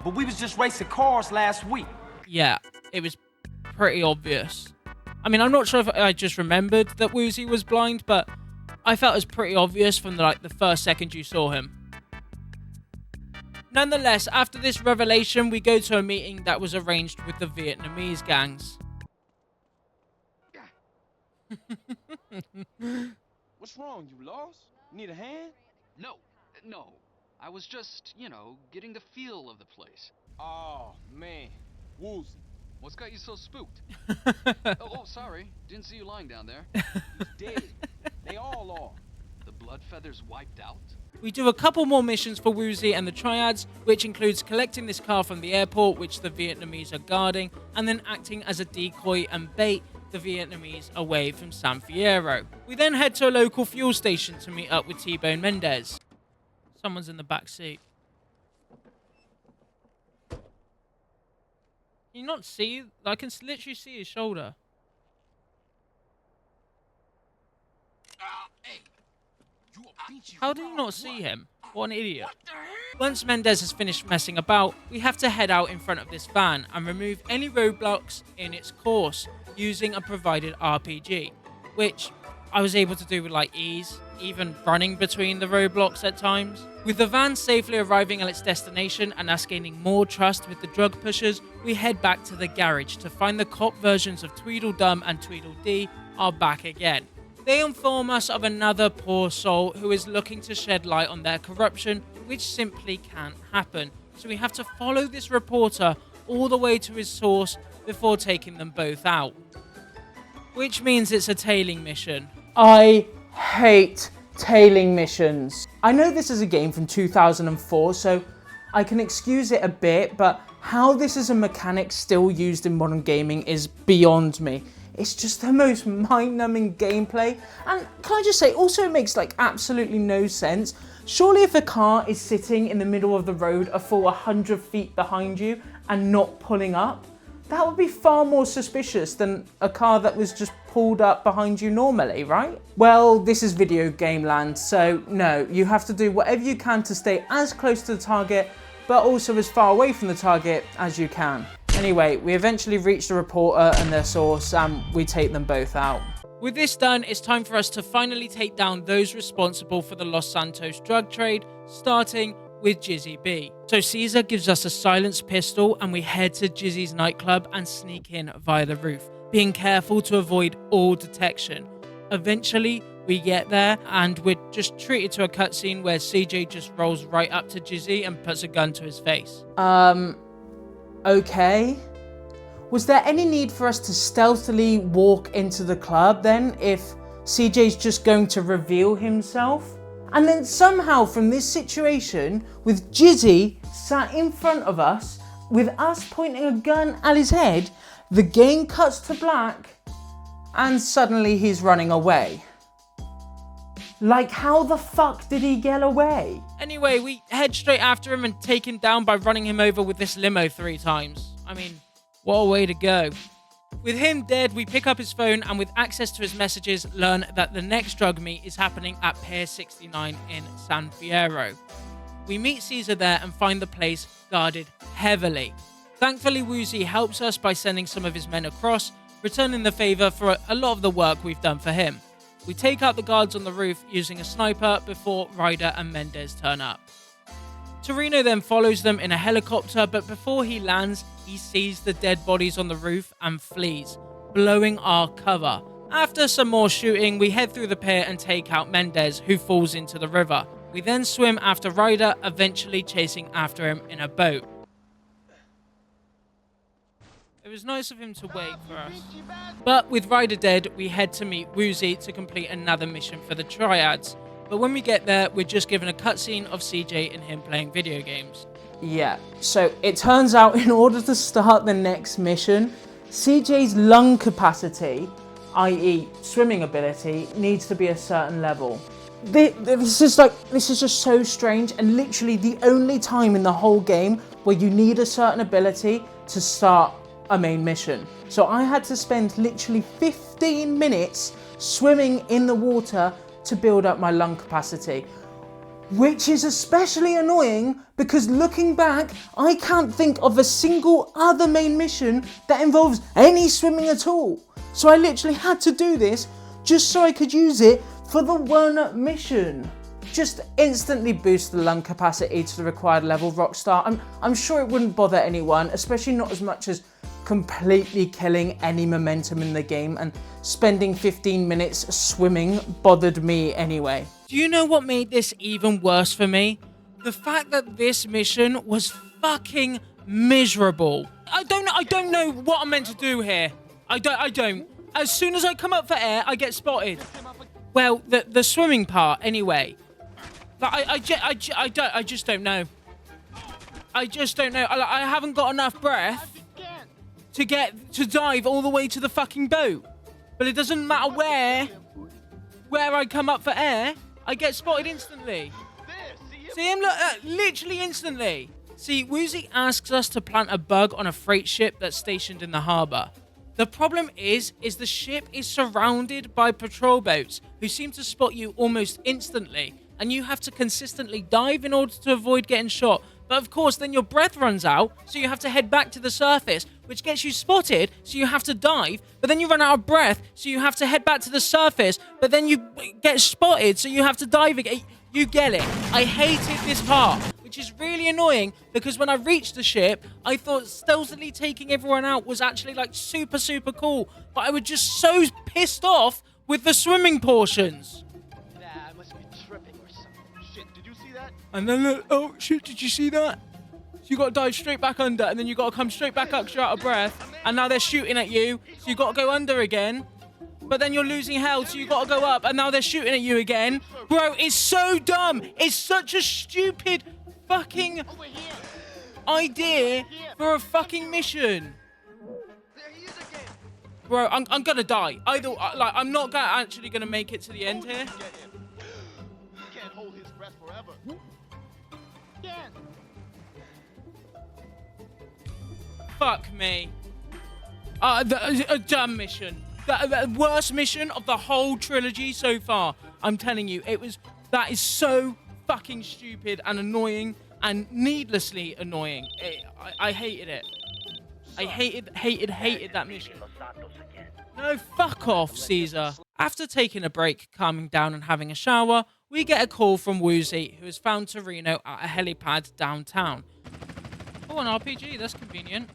[SPEAKER 3] But we was just racing cars last week.
[SPEAKER 8] Yeah, it was pretty obvious. I mean, I'm not sure if I just remembered that Woozy was blind, but I felt it was pretty obvious from the first second you saw him. Nonetheless, after this revelation, we go to a meeting that was arranged with the Vietnamese gangs.
[SPEAKER 3] What's wrong? You lost? Need a hand?
[SPEAKER 20] No. I was just, getting the feel of the place.
[SPEAKER 3] Oh, man. Woozy.
[SPEAKER 20] What's got you so spooked? oh, sorry. Didn't see you lying down there.
[SPEAKER 3] He's dead. They all are.
[SPEAKER 20] The blood feathers wiped out?
[SPEAKER 8] We do a couple more missions for Woozy and the Triads, which includes collecting this car from the airport, which the Vietnamese are guarding, and then acting as a decoy and bait the Vietnamese away from San Fierro. We then head to a local fuel station to meet up with T-Bone Mendez. Someone's in the back seat. Can you not see? I can literally see his shoulder. How did you not see him? What an idiot. Once Mendez has finished messing about, we have to head out in front of this van and remove any roadblocks in its course using a provided RPG, which I was able to do with ease, even running between the roadblocks at times. With the van safely arriving at its destination and us gaining more trust with the drug pushers, we head back to the garage to find the cop versions of Tweedledum and Tweedledee are back again. They inform us of another poor soul who is looking to shed light on their corruption, which simply can't happen. So we have to follow this reporter all the way to his source before taking them both out. Which means it's a tailing mission.
[SPEAKER 1] I hate tailing missions. I know this is a game from 2004, so I can excuse it a bit, but how this is a mechanic still used in modern gaming is beyond me. It's just the most mind-numbing gameplay, and can I just say, also it makes absolutely no sense. Surely if a car is sitting in the middle of the road a full 100 feet behind you and not pulling up, that would be far more suspicious than a car that was just pulled up behind you normally, right? Well, this is video game land, so no, you have to do whatever you can to stay as close to the target, but also as far away from the target as you can. Anyway, we eventually reach the reporter and their source, and we take them both out.
[SPEAKER 8] With this done, it's time for us to finally take down those responsible for the Los Santos drug trade, starting with Jizzy B. So Caesar gives us a silenced pistol and we head to Jizzy's nightclub and sneak in via the roof, being careful to avoid all detection. Eventually, we get there and we're just treated to a cutscene where CJ just rolls right up to Jizzy and puts a gun to his face.
[SPEAKER 1] Okay. Was there any need for us to stealthily walk into the club then, if CJ's just going to reveal himself? And then somehow from this situation, with Jizzy sat in front of us, with us pointing a gun at his head, the game cuts to black, and suddenly he's running away. How the fuck did he get away?
[SPEAKER 8] Anyway, we head straight after him and take him down by running him over with this limo 3 times. I mean, what a way to go. With him dead, we pick up his phone and with access to his messages, learn that the next drug meet is happening at Pier 69 in San Fierro. We meet Caesar there and find the place guarded heavily. Thankfully, Woozie helps us by sending some of his men across, returning the favour for a lot of the work we've done for him. We take out the guards on the roof using a sniper before Ryder and Mendez turn up. Torino then follows them in a helicopter, but before he lands, he sees the dead bodies on the roof and flees, blowing our cover. After some more shooting, we head through the pier and take out Mendez, who falls into the river. We then swim after Ryder, eventually chasing after him in a boat. It was nice of him to wait for us. But with Ryder dead, we head to meet Woozie to complete another mission for the Triads. But when we get there, we're just given a cutscene of CJ and him playing video games.
[SPEAKER 1] Yeah, so it turns out in order to start the next mission, CJ's lung capacity, i.e. swimming ability, needs to be a certain level. This is just so strange, and literally the only time in the whole game where you need a certain ability to start a main mission. So I had to spend literally 15 minutes swimming in the water to build up my lung capacity, which is especially annoying because looking back, I can't think of a single other main mission that involves any swimming at all. So I literally had to do this just so I could use it for the one mission. Just instantly boost the lung capacity to the required level, Rockstar. I'm sure it wouldn't bother anyone, especially not as much as completely killing any momentum in the game, and spending 15 minutes swimming bothered me anyway.
[SPEAKER 8] Do you know what made this even worse for me? The fact that this mission was fucking miserable. I don't know what I'm meant to do here. I don't. As soon as I come up for air, I get spotted. Well, the swimming part anyway. But I just don't know. I just don't know. I haven't got enough breath to dive all the way to the fucking boat. But it doesn't matter where I come up for air, I get spotted instantly. See him? Look, literally instantly. See, Woozie asks us to plant a bug on a freight ship that's stationed in the harbour. The problem is the ship is surrounded by patrol boats who seem to spot you almost instantly, and you have to consistently dive in order to avoid getting shot. But of course, then your breath runs out, so you have to head back to the surface, which gets you spotted, so you have to dive, but then you run out of breath, so you have to head back to the surface, but then you get spotted, so you have to dive again. You get it. I hated this part, which is really annoying, because when I reached the ship, I thought stealthily taking everyone out was actually like super, super cool, but I was just so pissed off with the swimming portions.
[SPEAKER 17] I must be tripping or something. Shit, did you see that?
[SPEAKER 8] And then look, oh shit, did you see that? So you got to dive straight back under, and then you got to come straight back up because you're out of breath, and now they're shooting at you, so you got to go under again. But then you're losing health, so you got to go up, and now they're shooting at you again. Bro, it's so dumb. It's such a stupid fucking idea for a fucking mission. Bro, I'm gonna die. Either, like, I'm not actually gonna make it to the end here.
[SPEAKER 17] Can't hold his breath forever.
[SPEAKER 8] Fuck me. A dumb mission. The worst mission of the whole trilogy so far. I'm telling you, that is so fucking stupid and annoying and needlessly annoying. I hated it. I hated that mission. No, fuck off, Caesar. After taking a break, calming down and having a shower, we get a call from Woozie, who has found Torino at a helipad downtown. Oh, an RPG, that's convenient.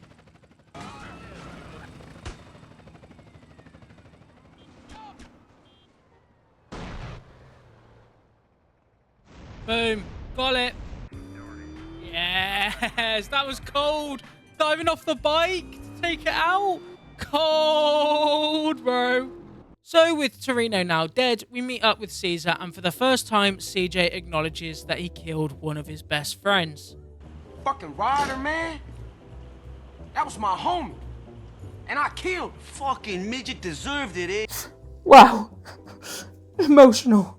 [SPEAKER 8] Boom. Got it. Yes, that was cold. Diving off the bike to take it out. Cold, bro. So with Torino now dead, we meet up with Caesar, and for the first time, CJ acknowledges that he killed one of his best friends.
[SPEAKER 3] Fucking Ryder, man. That was my homie. And I killed him.
[SPEAKER 10] Fucking midget deserved it, eh?
[SPEAKER 1] Wow. Emotional.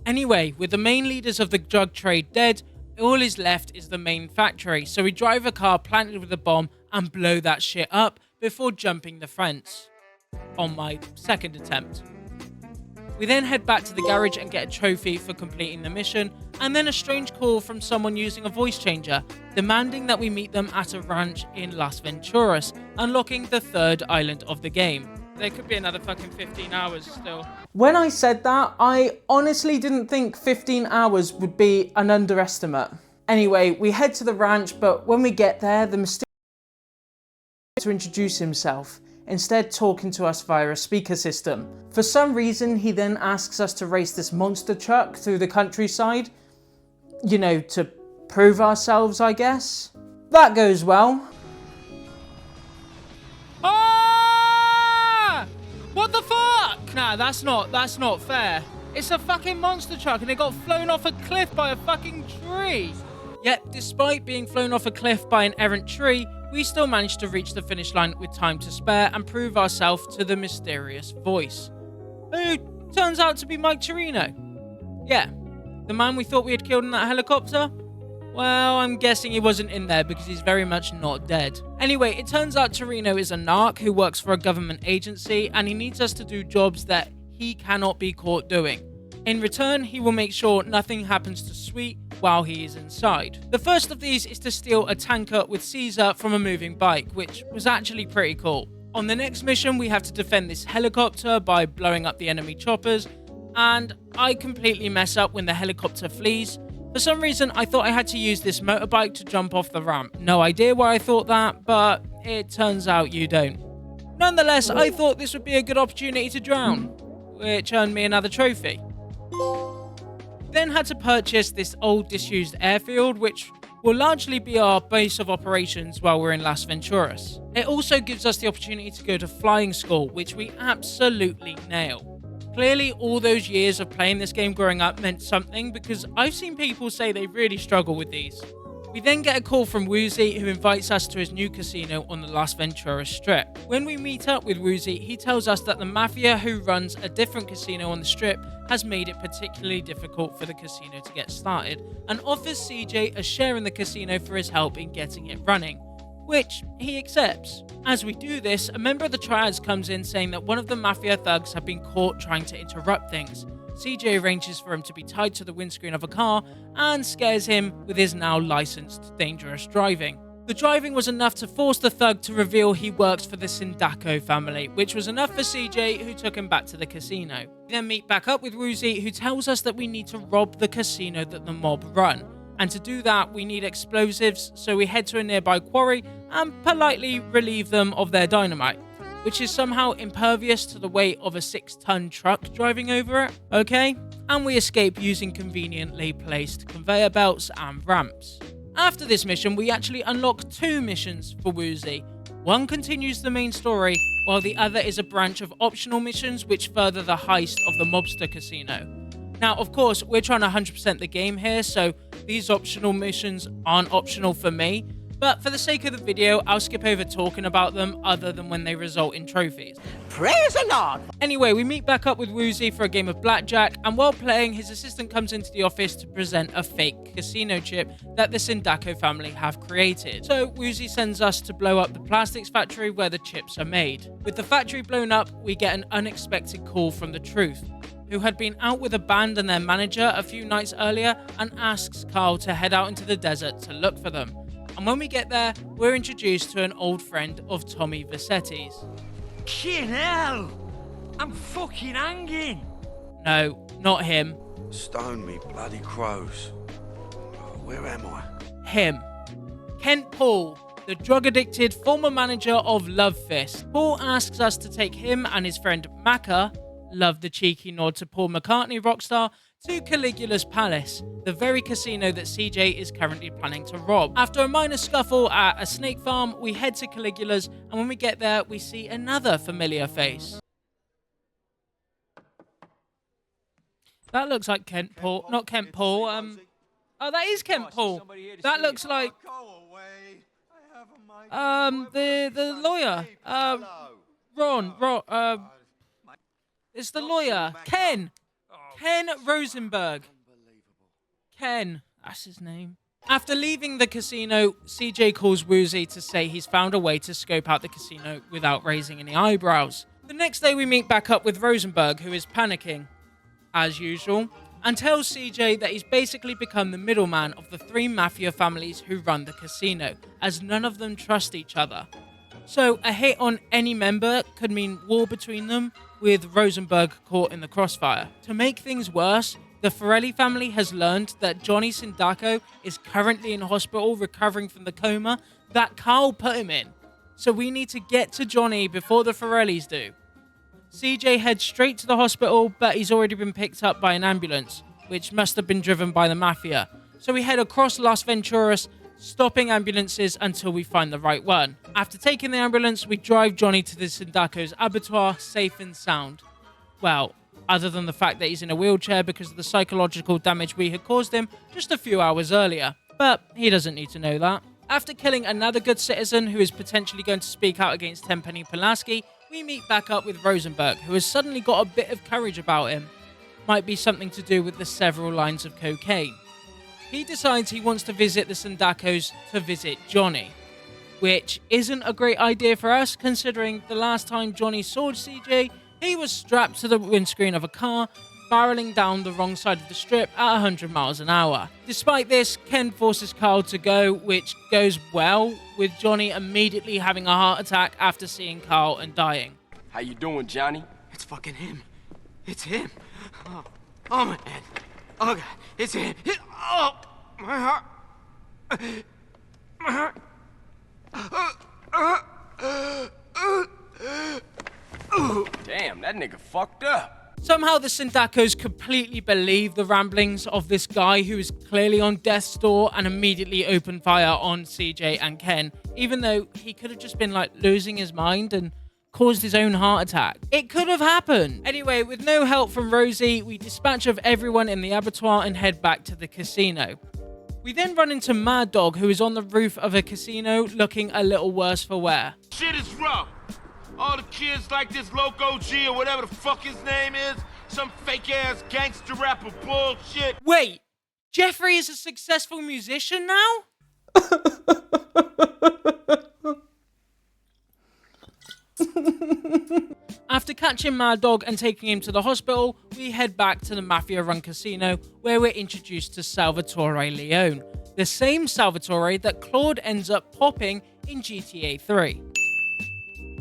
[SPEAKER 8] Anyway, with the main leaders of the drug trade dead, all is left is the main factory. So we drive a car planted with a bomb and blow that shit up before jumping the fence on my second attempt. We then head back to the garage and get a trophy for completing the mission, and then a strange call from someone using a voice changer, demanding that we meet them at a ranch in Las Venturas, unlocking the 3rd island of the game. There could be another fucking 15 hours still.
[SPEAKER 1] When I said that, I honestly didn't think 15 hours would be an underestimate. Anyway, we head to the ranch, but when we get there, the mysterious to introduce himself, instead talking to us via a speaker system. For some reason, he then asks us to race this monster truck through the countryside. You know, to prove ourselves, I guess. That goes well.
[SPEAKER 8] Ah! What the fuck? Nah, that's not fair. It's a fucking monster truck and it got flown off a cliff by a fucking tree. Yet, despite being flown off a cliff by an errant tree, we still managed to reach the finish line with time to spare and prove ourselves to the mysterious voice, who turns out to be Mike Torino. Yeah, the man we thought we had killed in that helicopter? Well, I'm guessing he wasn't in there because he's very much not dead. Anyway, it turns out Torino is a narc who works for a government agency and he needs us to do jobs that he cannot be caught doing. In return, he will make sure nothing happens to Sweet while he is inside. The first of these is to steal a tanker with Caesar from a moving bike, which was actually pretty cool. On the next mission, we have to defend this helicopter by blowing up the enemy choppers, and I completely mess up when the helicopter flees. For some reason, I thought I had to use this motorbike to jump off the ramp. No idea why I thought that, but it turns out you don't. Nonetheless, I thought this would be a good opportunity to drown, which earned me another trophy. Then had to purchase this old disused airfield, which will largely be our base of operations while we're in Las Venturas. It also gives us the opportunity to go to flying school, which we absolutely nail. Clearly, all those years of playing this game growing up meant something, because I've seen people say they really struggle with these. We then get a call from Woozy, who invites us to his new casino on the Las Venturas Strip. When we meet up with Woozy, he tells us that the mafia who runs a different casino on the Strip has made it particularly difficult for the casino to get started, and offers CJ a share in the casino for his help in getting it running, which he accepts. As we do this, a member of the Triads comes in saying that one of the mafia thugs have been caught trying to interrupt things. CJ arranges for him to be tied to the windscreen of a car and scares him with his now licensed dangerous driving. The driving was enough to force the thug to reveal he works for the Sindaco family, which was enough for CJ, who took him back to the casino. We then meet back up with Woozy, who tells us that we need to rob the casino that the mob run. And to do that, we need explosives, so we head to a nearby quarry and politely relieve them of their dynamite, which is somehow impervious to the weight of a 6-ton truck driving over it, okay? And we escape using conveniently placed conveyor belts and ramps. After this mission, we actually unlock 2 missions for Woozy. One continues the main story, while the other is a branch of optional missions which further the heist of the mobster casino. Now, of course, we're trying to 100% the game here, so these optional missions aren't optional for me, but for the sake of the video, I'll skip over talking about them other than when they result in trophies.
[SPEAKER 11] Praise the Lord!
[SPEAKER 8] Anyway, we meet back up with Woozy for a game of blackjack, and while playing, his assistant comes into the office to present a fake casino chip that the Sindaco family have created. So Woozy sends us to blow up the plastics factory where the chips are made. With the factory blown up, we get an unexpected call from the Truth, who had been out with a band and their manager a few nights earlier, and asks Carl to head out into the desert to look for them. And when we get there, we're introduced to an old friend of Tommy Vassetti's.
[SPEAKER 11] Fucking hell! I'm fucking hanging!
[SPEAKER 8] No, not him.
[SPEAKER 21] Stone me, bloody crows. Where am I?
[SPEAKER 8] Him. Kent Paul, the drug-addicted former manager of Love Fist. Paul asks us to take him and his friend Macca, love the cheeky nod to Paul McCartney rockstar, to Caligula's Palace, the very casino that CJ is currently planning to rob. After a minor scuffle at a snake farm, we head to Caligula's, and when we get there, we see another familiar face. That looks like Kent Paul. Not Kent Paul. Oh, that is Kent Paul. That looks like the lawyer. Ron. It's the lawyer. Ken Rosenberg. Ken, that's his name. After leaving the casino, CJ calls Woozy to say he's found a way to scope out the casino without raising any eyebrows. The next day we meet back up with Rosenberg, who is panicking. as usual, and tells CJ that he's basically become the middleman of the 3 mafia families who run the casino, as none of them trust each other. So a hit on any member could mean war between them, with Rosenberg caught in the crossfire. To make things worse, the Forelli family has learned that Johnny Sindaco is currently in hospital recovering from the coma that Carl put him in. So we need to get to Johnny before the Forellis do. CJ heads straight to the hospital, but he's already been picked up by an ambulance, which must have been driven by the mafia. So we head across Las Venturas, stopping ambulances until we find the right one. After taking the ambulance, we drive Johnny to the Sindaco's abattoir, safe and sound. Well, other than the fact that he's in a wheelchair because of the psychological damage we had caused him just a few hours earlier. But he doesn't need to know that. After killing another good citizen who is potentially going to speak out against Tenpenny Pulaski, we meet back up with Rosenberg, who has suddenly got a bit of courage about him. Might be something to do with the several lines of cocaine. He decides he wants to visit the Sindacos to visit Johnny, which isn't a great idea for us, considering the last time Johnny saw CJ, he was strapped to the windscreen of a car, barreling down the wrong side of the strip at 100 miles an hour. Despite this, Ken forces Carl to go, which goes well, with Johnny immediately having a heart attack after seeing Carl and dying.
[SPEAKER 3] How you doing, Johnny?
[SPEAKER 4] It's fucking him. It's him. Oh my head. Oh God, it's him. Oh, my heart. My heart.
[SPEAKER 3] Damn, that nigga fucked up.
[SPEAKER 8] Somehow the Sindacos completely believe the ramblings of this guy who is clearly on death's door and immediately open fire on CJ and Ken, even though he could have just been like losing his mind and caused his own heart attack. It could have happened. Anyway, with no help from Rosie, we dispatch of everyone in the abattoir and head back to the casino. We then run into Mad Dog, who is on the roof of a casino looking a little worse for wear.
[SPEAKER 6] Shit is rough. All the kids like this Loco G or whatever the fuck his name is, some fake-ass gangster rapper bullshit.
[SPEAKER 8] Wait, Jeffrey is a successful musician now? After catching Mad Dog and taking him to the hospital, we head back to the mafia-run casino where we're introduced to Salvatore Leone, the same Salvatore that Claude ends up popping in GTA 3.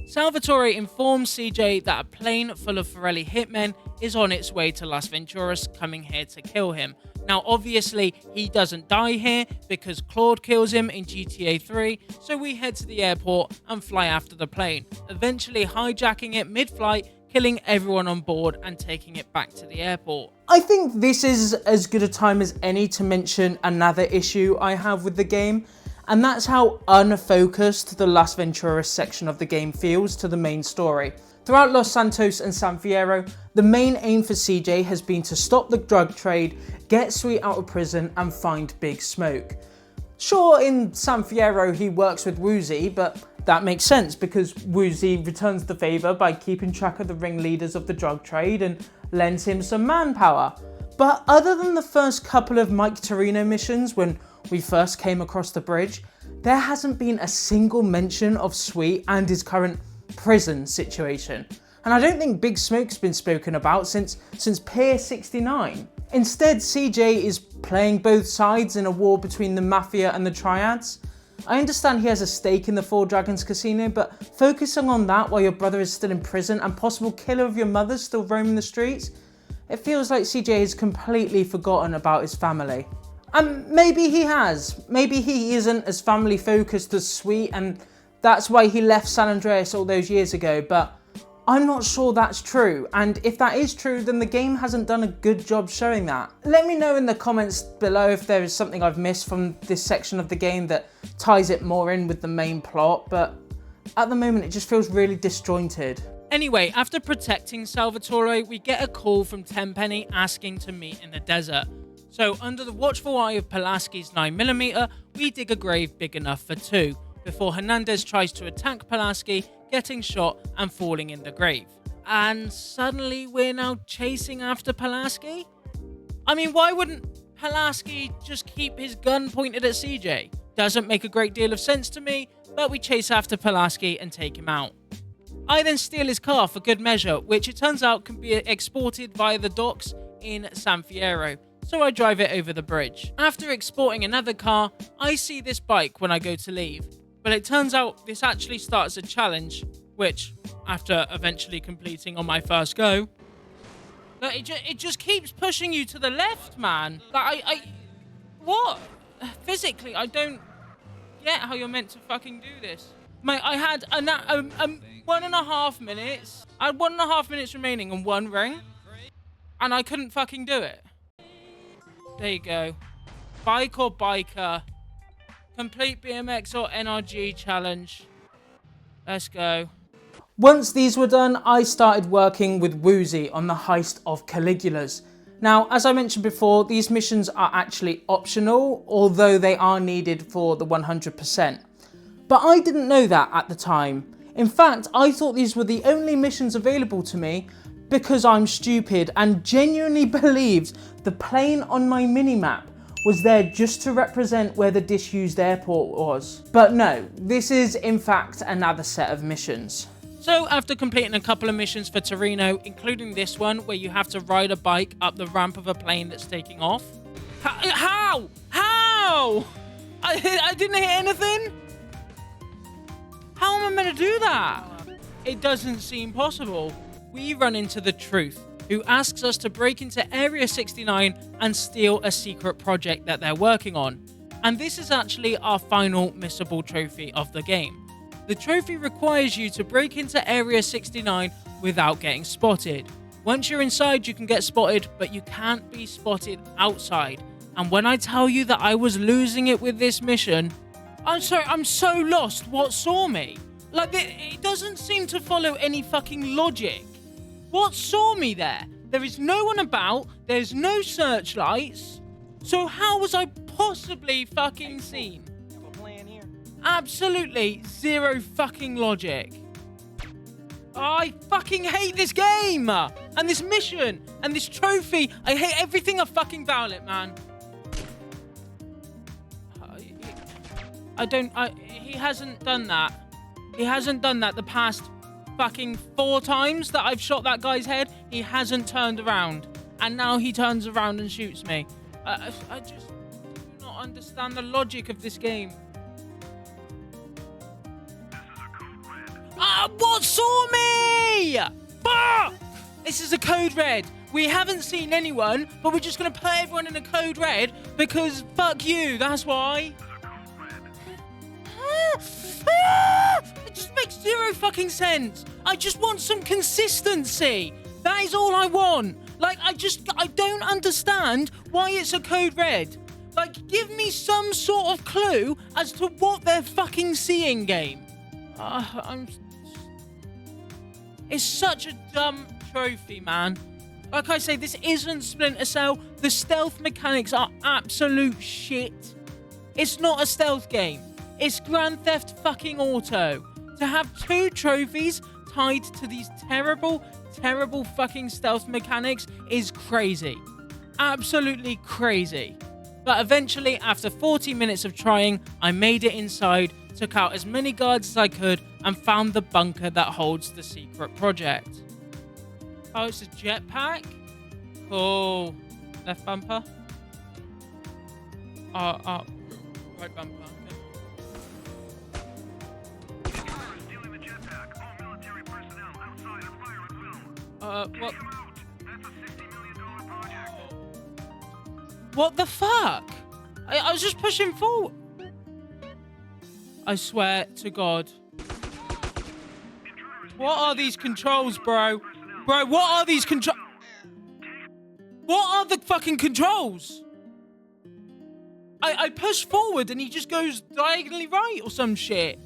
[SPEAKER 8] Salvatore informs CJ that a plane full of Forelli hitmen is on its way to Las Venturas, coming here to kill him. Now obviously he doesn't die here because Claude kills him in GTA 3, so we head to the airport and fly after the plane, eventually hijacking it mid-flight, killing everyone on board and taking it back to the airport.
[SPEAKER 1] I think this is as good a time as any to mention another issue I have with the game, and that's how unfocused the Las Venturas section of the game feels to the main story. Throughout Los Santos and San Fierro, the main aim for CJ has been to stop the drug trade, get Sweet out of prison and find Big Smoke. Sure, in San Fierro he works with Woozy, but that makes sense because Woozy returns the favour by keeping track of the ringleaders of the drug trade and lends him some manpower. But other than the first couple of Mike Torino missions when we first came across the bridge, there hasn't been a single mention of Sweet and his current prison situation. And I don't think Big Smoke's been spoken about since Pier 69. Instead, CJ is playing both sides in a war between the Mafia and the Triads. I understand he has a stake in the Four Dragons casino, but focusing on that while your brother is still in prison and possible killer of your mother still roaming the streets, it feels like CJ has completely forgotten about his family. And maybe he has. Maybe he isn't as family focused as Sweet and that's why he left San Andreas all those years ago, but I'm not sure that's true. And if that is true, then the game hasn't done a good job showing that. Let me know in the comments below if there is something I've missed from this section of the game that ties it more in with the main plot, but at the moment it just feels really disjointed.
[SPEAKER 8] Anyway, after protecting Salvatore, we get a call from Tenpenny asking to meet in the desert. So under the watchful eye of Pulaski's 9mm, we dig a grave big enough for 2, before Hernandez tries to attack Pulaski, getting shot and falling in the grave. And suddenly we're now chasing after Pulaski? I mean, why wouldn't Pulaski just keep his gun pointed at CJ? Doesn't make a great deal of sense to me, but we chase after Pulaski and take him out. I then steal his car for good measure, which it turns out can be exported via the docks in San Fierro, so I drive it over the bridge. After exporting another car, I see this bike when I go to leave, but it turns out this actually starts a challenge, which, after eventually completing on my first go, it just keeps pushing you to the left, man. Like, what? Physically, I don't get how you're meant to fucking do this. Mate, I had 1.5 minutes. I had 1.5 minutes remaining on one ring, and I couldn't fucking do it. There you go. Bike or biker. Complete BMX or NRG challenge. Let's go.
[SPEAKER 1] Once these were done, I started working with Woozy on the heist of Caligula's. Now, as I mentioned before, these missions are actually optional, although they are needed for the 100%. But I didn't know that at the time. In fact, I thought these were the only missions available to me because I'm stupid and genuinely believed the plane on my minimap was there just to represent where the disused airport was. But no, this is in fact another set of missions.
[SPEAKER 8] So after completing a couple of missions for Torino, including this one where you have to ride a bike up the ramp of a plane that's taking off. How? I didn't hit anything? How am I meant to do that? It doesn't seem possible. We run into the Truth, who asks us to break into Area 69 and steal a secret project that they're working on. And this is actually our final missable trophy of the game. The trophy requires you to break into Area 69 without getting spotted. Once you're inside, you can get spotted, but you can't be spotted outside. And when I tell you that I was losing it with this mission, I'm so lost what saw me. Like, it doesn't seem to follow any fucking logic. What saw me there? There is no one about, there's no searchlights. So how was I possibly fucking seen? Absolutely zero fucking logic. I fucking hate this game! And this mission! And this trophy! I hate everything fucking about it, man. He hasn't done that. He hasn't done that the past fucking 4 times that I've shot that guy's head. He hasn't turned around. And now he turns around and shoots me. I just do not understand the logic of this game. What saw me? Fuck! This is a code red. We haven't seen anyone, but we're just going to put everyone in a code red because fuck you, that's why. It just makes zero fucking sense. I just want some consistency. That is all I want. Like, I don't understand why it's a code red. Like, give me some sort of clue as to what they're fucking seeing, game. It's such a dumb trophy, man. Like I say, this isn't Splinter Cell. The stealth mechanics are absolute shit. It's not a stealth game. It's Grand Theft fucking Auto. To have 2 trophies tied to these terrible fucking stealth mechanics is crazy. Absolutely crazy. But eventually, after 40 minutes of trying, I made it inside, took out as many guards as I could, and found the bunker that holds the secret project. Oh, it's a jetpack? Cool. Left bumper? Right bumper. What? What the fuck? I was just pushing forward. I swear to God. What are these controls, bro? Bro, what are these controls? What are the fucking controls? I push forward and he just goes diagonally right or some shit.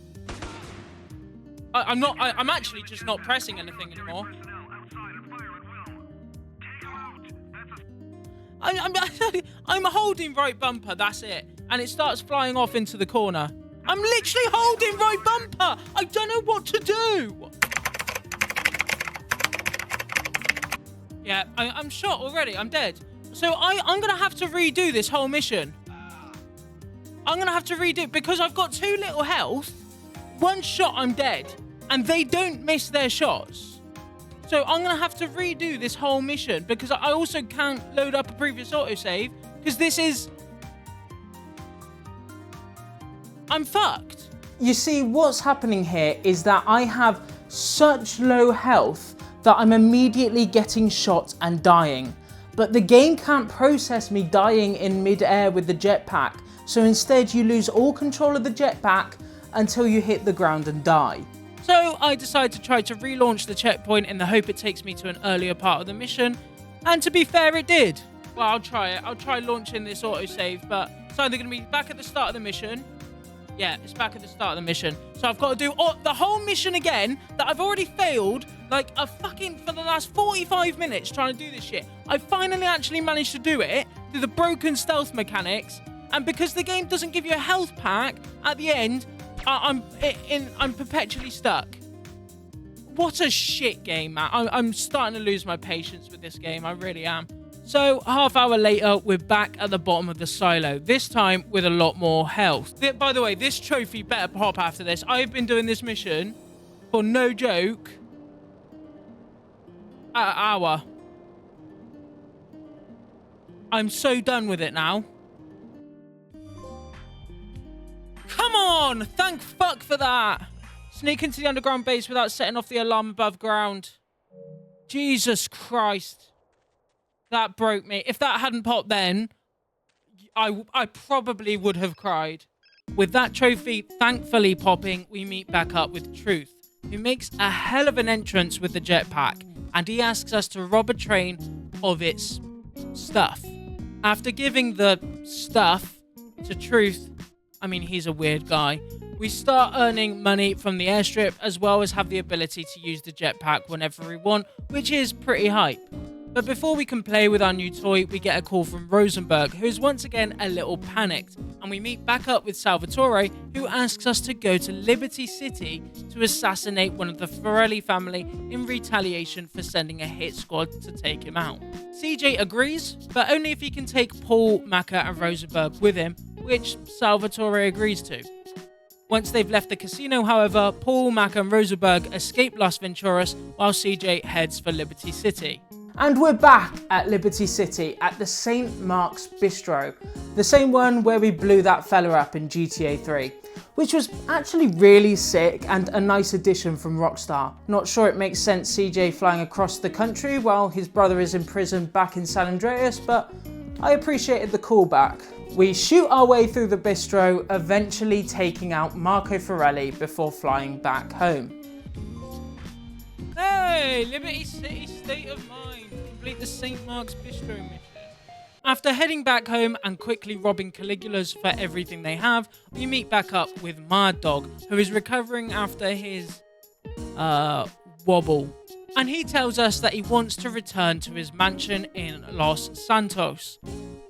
[SPEAKER 8] I'm actually just not pressing anything anymore. I'm holding right bumper, that's it. And it starts flying off into the corner. I'm literally holding right bumper. I don't know what to do. Yeah, I'm shot already. I'm dead. So I'm going to have to redo this whole mission. I'm going to have to redo it because I've got 2 little health. 1 shot, I'm dead. And they don't miss their shots. So I'm going to have to redo this whole mission because I also can't load up a previous autosave because this is... I'm fucked.
[SPEAKER 1] You see, what's happening here is that I have such low health that I'm immediately getting shot and dying. But the game can't process me dying in mid-air with the jetpack, so instead you lose all control of the jetpack until you hit the ground and die.
[SPEAKER 8] So I decide to try to relaunch the checkpoint in the hope it takes me to an earlier part of the mission, and to be fair, it did. Well, I'll try it. I'll try launching this autosave, but it's either going to be back at the start of the mission. Yeah, it's back at the start of the mission. So I've got to do the whole mission again that I've already failed like for the last 45 minutes trying to do this shit. I finally actually managed to do it through the broken stealth mechanics, and because the game doesn't give you a health pack at the end, I'm perpetually stuck. What a shit game, man. I'm starting to lose my patience with this game. I really am. So, half hour later, we're back at the bottom of the silo, this time with a lot more health. By the way, this trophy better pop after this. I've been doing this mission for no joke, an hour. I'm so done with it now. Come on! Thank fuck for that! Sneak into the underground base without setting off the alarm above ground. Jesus Christ. That broke me. If that hadn't popped then, I probably would have cried. With that trophy thankfully popping, we meet back up with Truth, who makes a hell of an entrance with the jetpack, and he asks us to rob a train of its stuff. After giving the stuff to Truth, I mean, he's a weird guy, we start earning money from the airstrip, as well as have the ability to use the jetpack whenever we want, which is pretty hype. But before we can play with our new toy, we get a call from Rosenberg, who's once again a little panicked, and we meet back up with Salvatore, who asks us to go to Liberty City to assassinate one of the Forelli family in retaliation for sending a hit squad to take him out. CJ agrees, but only if he can take Paul, Maka and Rosenberg with him, which Salvatore agrees to. Once they've left the casino, however, Paul, Maka and Rosenberg escape Las Venturas while CJ heads for Liberty City.
[SPEAKER 1] And we're back at Liberty City at the St. Mark's Bistro, the same one where we blew that fella up in GTA 3, which was actually really sick and a nice addition from Rockstar. Not sure it makes sense CJ flying across the country while his brother is in prison back in San Andreas, but I appreciated the callback. We shoot our way through the bistro, eventually taking out Marco Forelli before flying back home.
[SPEAKER 8] Hey, Liberty City state of mind. Complete the St. Mark's Bistro mission. After heading back home and quickly robbing Caligula's for everything they have, we meet back up with Mad Dog, who is recovering after his wobble. And he tells us that he wants to return to his mansion in Los Santos,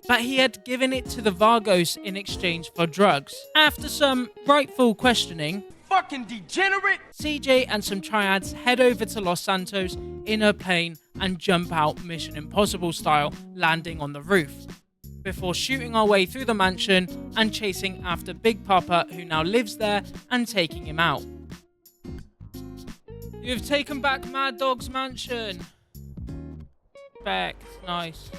[SPEAKER 8] but he had given it to the Vargos in exchange for drugs. After some rightful questioning,
[SPEAKER 3] fucking degenerate!
[SPEAKER 8] CJ and some triads head over to Los Santos in a plane and jump out Mission Impossible style, landing on the roof, before shooting our way through the mansion and chasing after Big Papa, who now lives there, and taking him out. You've taken back Mad Dog's mansion. Respect. Nice.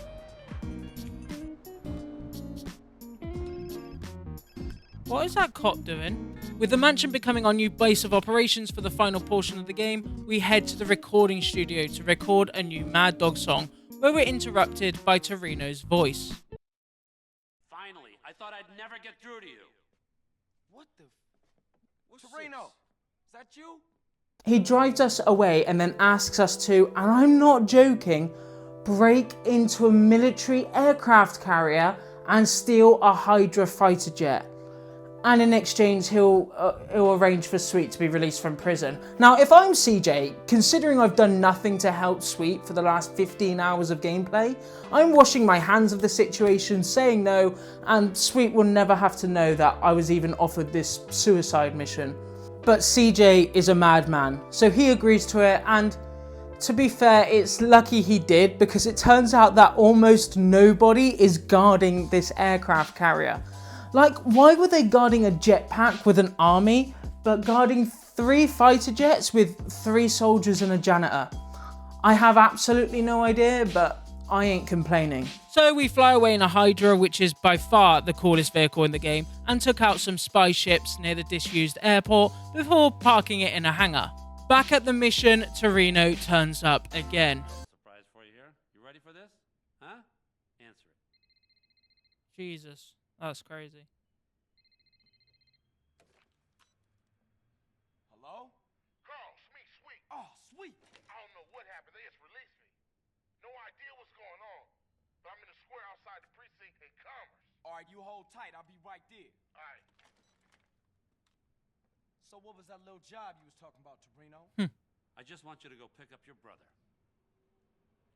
[SPEAKER 8] What is that cop doing? With the mansion becoming our new base of operations for the final portion of the game, we head to the recording studio to record a new Mad Dog song, where we're interrupted by Torino's voice.
[SPEAKER 17] Finally, I thought I'd never get through to you.
[SPEAKER 3] What the? Torino, is that you?
[SPEAKER 1] He drives us away and then asks us to, and I'm not joking, break into a military aircraft carrier and steal a Hydra fighter jet. And in exchange, he'll arrange for Sweet to be released from prison. Now, if I'm CJ, considering I've done nothing to help Sweet for the last 15 hours of gameplay, I'm washing my hands of the situation, saying no, and Sweet will never have to know that I was even offered this suicide mission. But CJ is a madman, so he agrees to it, and to be fair, it's lucky he did, because it turns out that almost nobody is guarding this aircraft carrier. Like, why were they guarding a jetpack with an army, but guarding 3 fighter jets with 3 soldiers and a janitor? I have absolutely no idea, but I ain't complaining.
[SPEAKER 8] So we fly away in a Hydra, which is by far the coolest vehicle in the game, and took out some spy ships near the disused airport before parking it in a hangar. Back at the mission, Torino turns up again.
[SPEAKER 9] Surprise for you here. You ready for this? Huh? Answer it.
[SPEAKER 8] Jesus, that's crazy.
[SPEAKER 3] Hello?
[SPEAKER 7] Carl, sweet.
[SPEAKER 3] Oh, sweet.
[SPEAKER 7] I don't know what happened. They just released me. No idea what's going on. But I'm in the square outside the precinct in Commerce.
[SPEAKER 3] All right, you hold tight. I'll be right there.
[SPEAKER 7] All right.
[SPEAKER 3] So what was that little job you was talking about, Torino?
[SPEAKER 9] I just want you to go pick up your brother.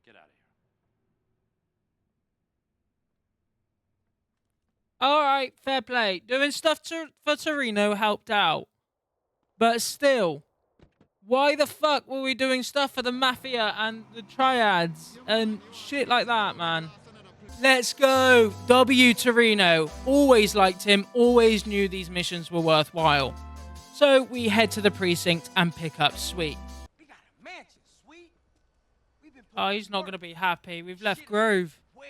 [SPEAKER 9] Get out of here.
[SPEAKER 8] Alright, fair play. Doing stuff for Torino helped out. But still, why the fuck were we doing stuff for the Mafia and the Triads and shit like that, man? Let's go. W Torino. Always liked him, always knew these missions were worthwhile. So we head to the precinct and pick up Sweet.
[SPEAKER 3] We got a mansion, Sweet.
[SPEAKER 8] Oh, he's not going to be happy. We've left Grove.
[SPEAKER 3] Well,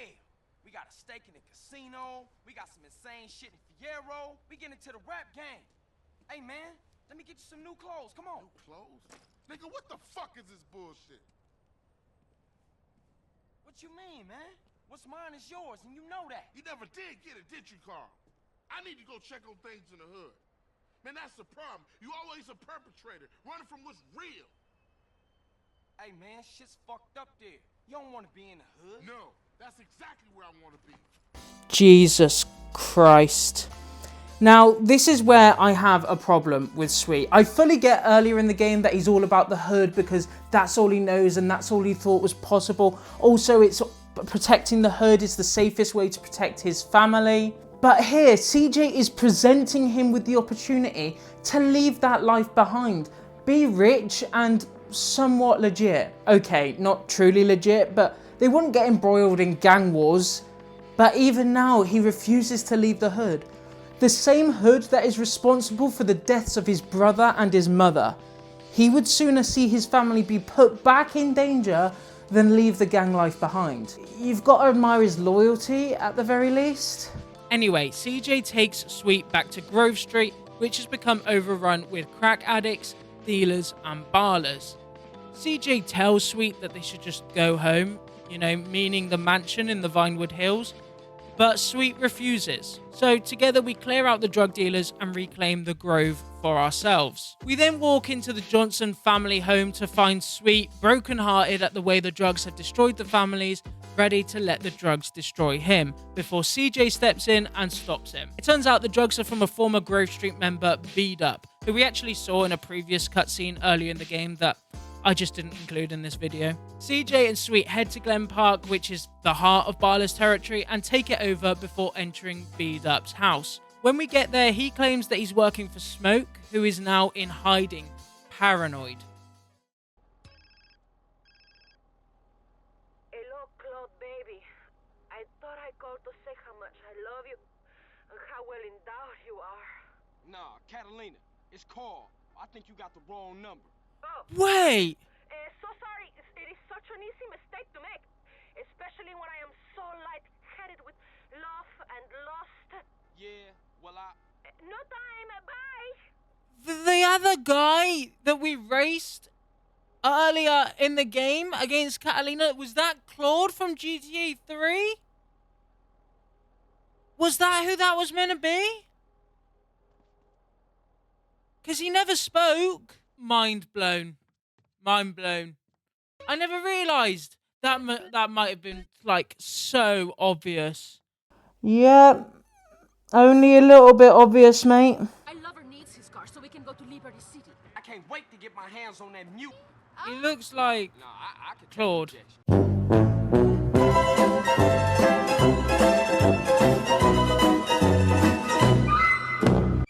[SPEAKER 3] we got a stake in the casino. We got some insane shit in Fierro. We get into the rap game. Hey, man, let me get you some new clothes. Come on.
[SPEAKER 7] New clothes? Nigga, what the fuck is this bullshit?
[SPEAKER 3] What you mean, man? What's mine is yours, and you know that.
[SPEAKER 7] You never did get it, did you, Carl? I need to go check on things in the hood. Man, that's the problem. You always a perpetrator, running from what's real.
[SPEAKER 3] Hey, man, shit's fucked up there. You don't want to be in the hood.
[SPEAKER 7] No, that's exactly where I want to be.
[SPEAKER 1] Jesus Christ. Now, this is where I have a problem with Sweet. I fully get earlier in the game that he's all about the hood because that's all he knows and that's all he thought was possible. Also, it's protecting the hood is the safest way to protect his family. But here, CJ is presenting him with the opportunity to leave that life behind. Be rich and somewhat legit. Okay, not truly legit, but they wouldn't get embroiled in gang wars. But even now, he refuses to leave the hood. The same hood that is responsible for the deaths of his brother and his mother. He would sooner see his family be put back in danger than leave the gang life behind. You've got to admire his loyalty at the very least.
[SPEAKER 8] Anyway, CJ takes Sweet back to Grove Street, which has become overrun with crack addicts, dealers, and barlers. CJ tells Sweet that they should just go home, meaning the mansion in the Vinewood Hills, but Sweet refuses. So together we clear out the drug dealers and reclaim the Grove for ourselves. We then walk into the Johnson family home to find Sweet brokenhearted at the way the drugs have destroyed the families, ready to let the drugs destroy him, before CJ steps in and stops him. It turns out the drugs are from a former Grove Street member, Beat Up, who we actually saw in a previous cutscene earlier in the game that I just didn't include in this video. CJ and Sweet head to Glen Park, which is the heart of Barla's territory, and take it over before entering Beat Up's house. When we get there, he claims that he's working for Smoke, who is now in hiding, paranoid.
[SPEAKER 13] Hello, Claude, baby. I thought I'd call to say how much I love you and how well endowed you are.
[SPEAKER 3] Nah, Catalina, it's Carl. I think you got the wrong number.
[SPEAKER 13] Oh.
[SPEAKER 8] Wait!
[SPEAKER 13] So sorry. It is such an easy mistake to make, especially when I am so light-headed with love and lust.
[SPEAKER 3] Yeah, well,
[SPEAKER 13] No time, bye!
[SPEAKER 8] The other guy that we raced earlier in the game against Catalina, was that Claude from GTA 3? Was that who that was meant to be? Because he never spoke. Mind blown. Mind blown. I never realised that that might have been, so obvious.
[SPEAKER 1] Yeah, only a little bit obvious, mate.
[SPEAKER 12] My lover needs his car so we can go to Liberty City.
[SPEAKER 3] I can't wait to get my hands on that mute.
[SPEAKER 8] He looks like Claude.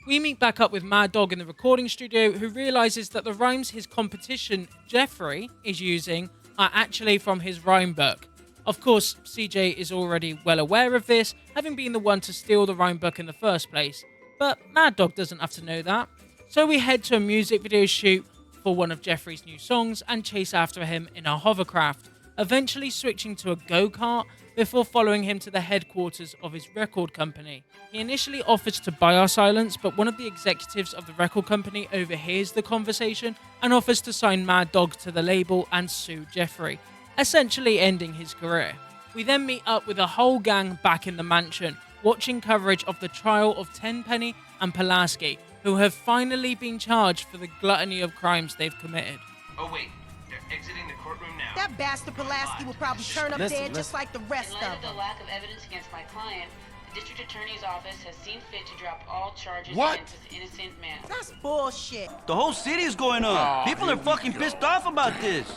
[SPEAKER 8] We meet back up with Mad Dog in the recording studio, who realises that the rhymes his competition, Jeffrey, is using are actually from his rhyme book. Of course, CJ is already well aware of this, having been the one to steal the rhyme book in the first place. But Mad Dog doesn't have to know that. So we head to a music video shoot for one of Jeffrey's new songs and chase after him in a hovercraft, eventually switching to a go-kart before following him to the headquarters of his record company. He initially offers to buy our silence, but one of the executives of the record company overhears the conversation and offers to sign Mad Dog to the label and sue Jeffrey, essentially ending his career. We then meet up with a whole gang back in the mansion, watching coverage of the trial of Tenpenny and Pulaski, who have finally been charged for the gluttony of crimes they've committed.
[SPEAKER 3] Oh wait, they're exiting the courtroom now.
[SPEAKER 11] That bastard Pulaski will probably turn up dead just like the rest
[SPEAKER 2] In
[SPEAKER 11] of
[SPEAKER 2] light of
[SPEAKER 11] them.
[SPEAKER 2] the lack of evidence against my client, the district attorney's office has seen fit to drop all charges
[SPEAKER 21] What?
[SPEAKER 2] against this innocent man.
[SPEAKER 11] That's bullshit.
[SPEAKER 10] The whole city is going up. People are fucking pissed off about this.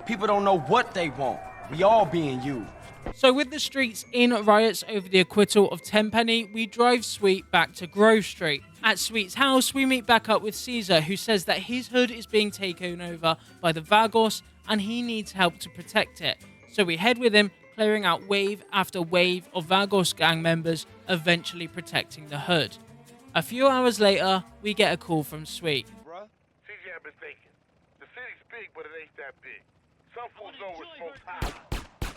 [SPEAKER 17] People don't know what they want. We all being used.
[SPEAKER 8] So with the streets in riots over the acquittal of Tenpenny, we drive Sweet back to Grove Street. At Sweet's house, we meet back up with Caesar, who says that his hood is being taken over by the Vagos and he needs help to protect it. So we head with him, clearing out wave after wave of Vagos gang members, eventually protecting the hood. A few hours later, we get a call from Sweet.
[SPEAKER 7] Bruh, CJ, I've been thinking. The city's big, but it ain't that big. Some fools know where smoke's hot.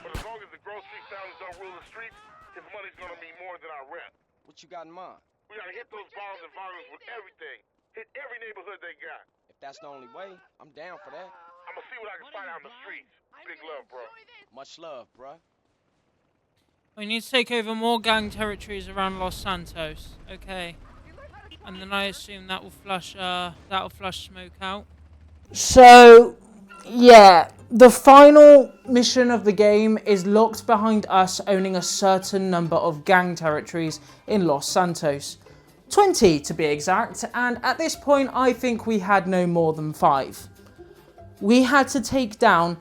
[SPEAKER 7] But as long as the grocery families don't rule the streets, his money's gonna mean more than our rep.
[SPEAKER 17] What you got in mind?
[SPEAKER 7] We gotta hit those bars and volumes with everything. Hit every neighborhood they got.
[SPEAKER 17] If that's the only way, I'm down for that.
[SPEAKER 7] I'ma see what I can find out in the streets. Big love, bro.
[SPEAKER 17] Much love, bruh.
[SPEAKER 8] We need to take over more gang territories around Los Santos. Okay. And then I assume that will flush smoke out.
[SPEAKER 1] So, yeah, the final mission of the game is locked behind us owning a certain number of gang territories in Los Santos. 20 to be exact, and at this point I think we had no more than 5. We had to take down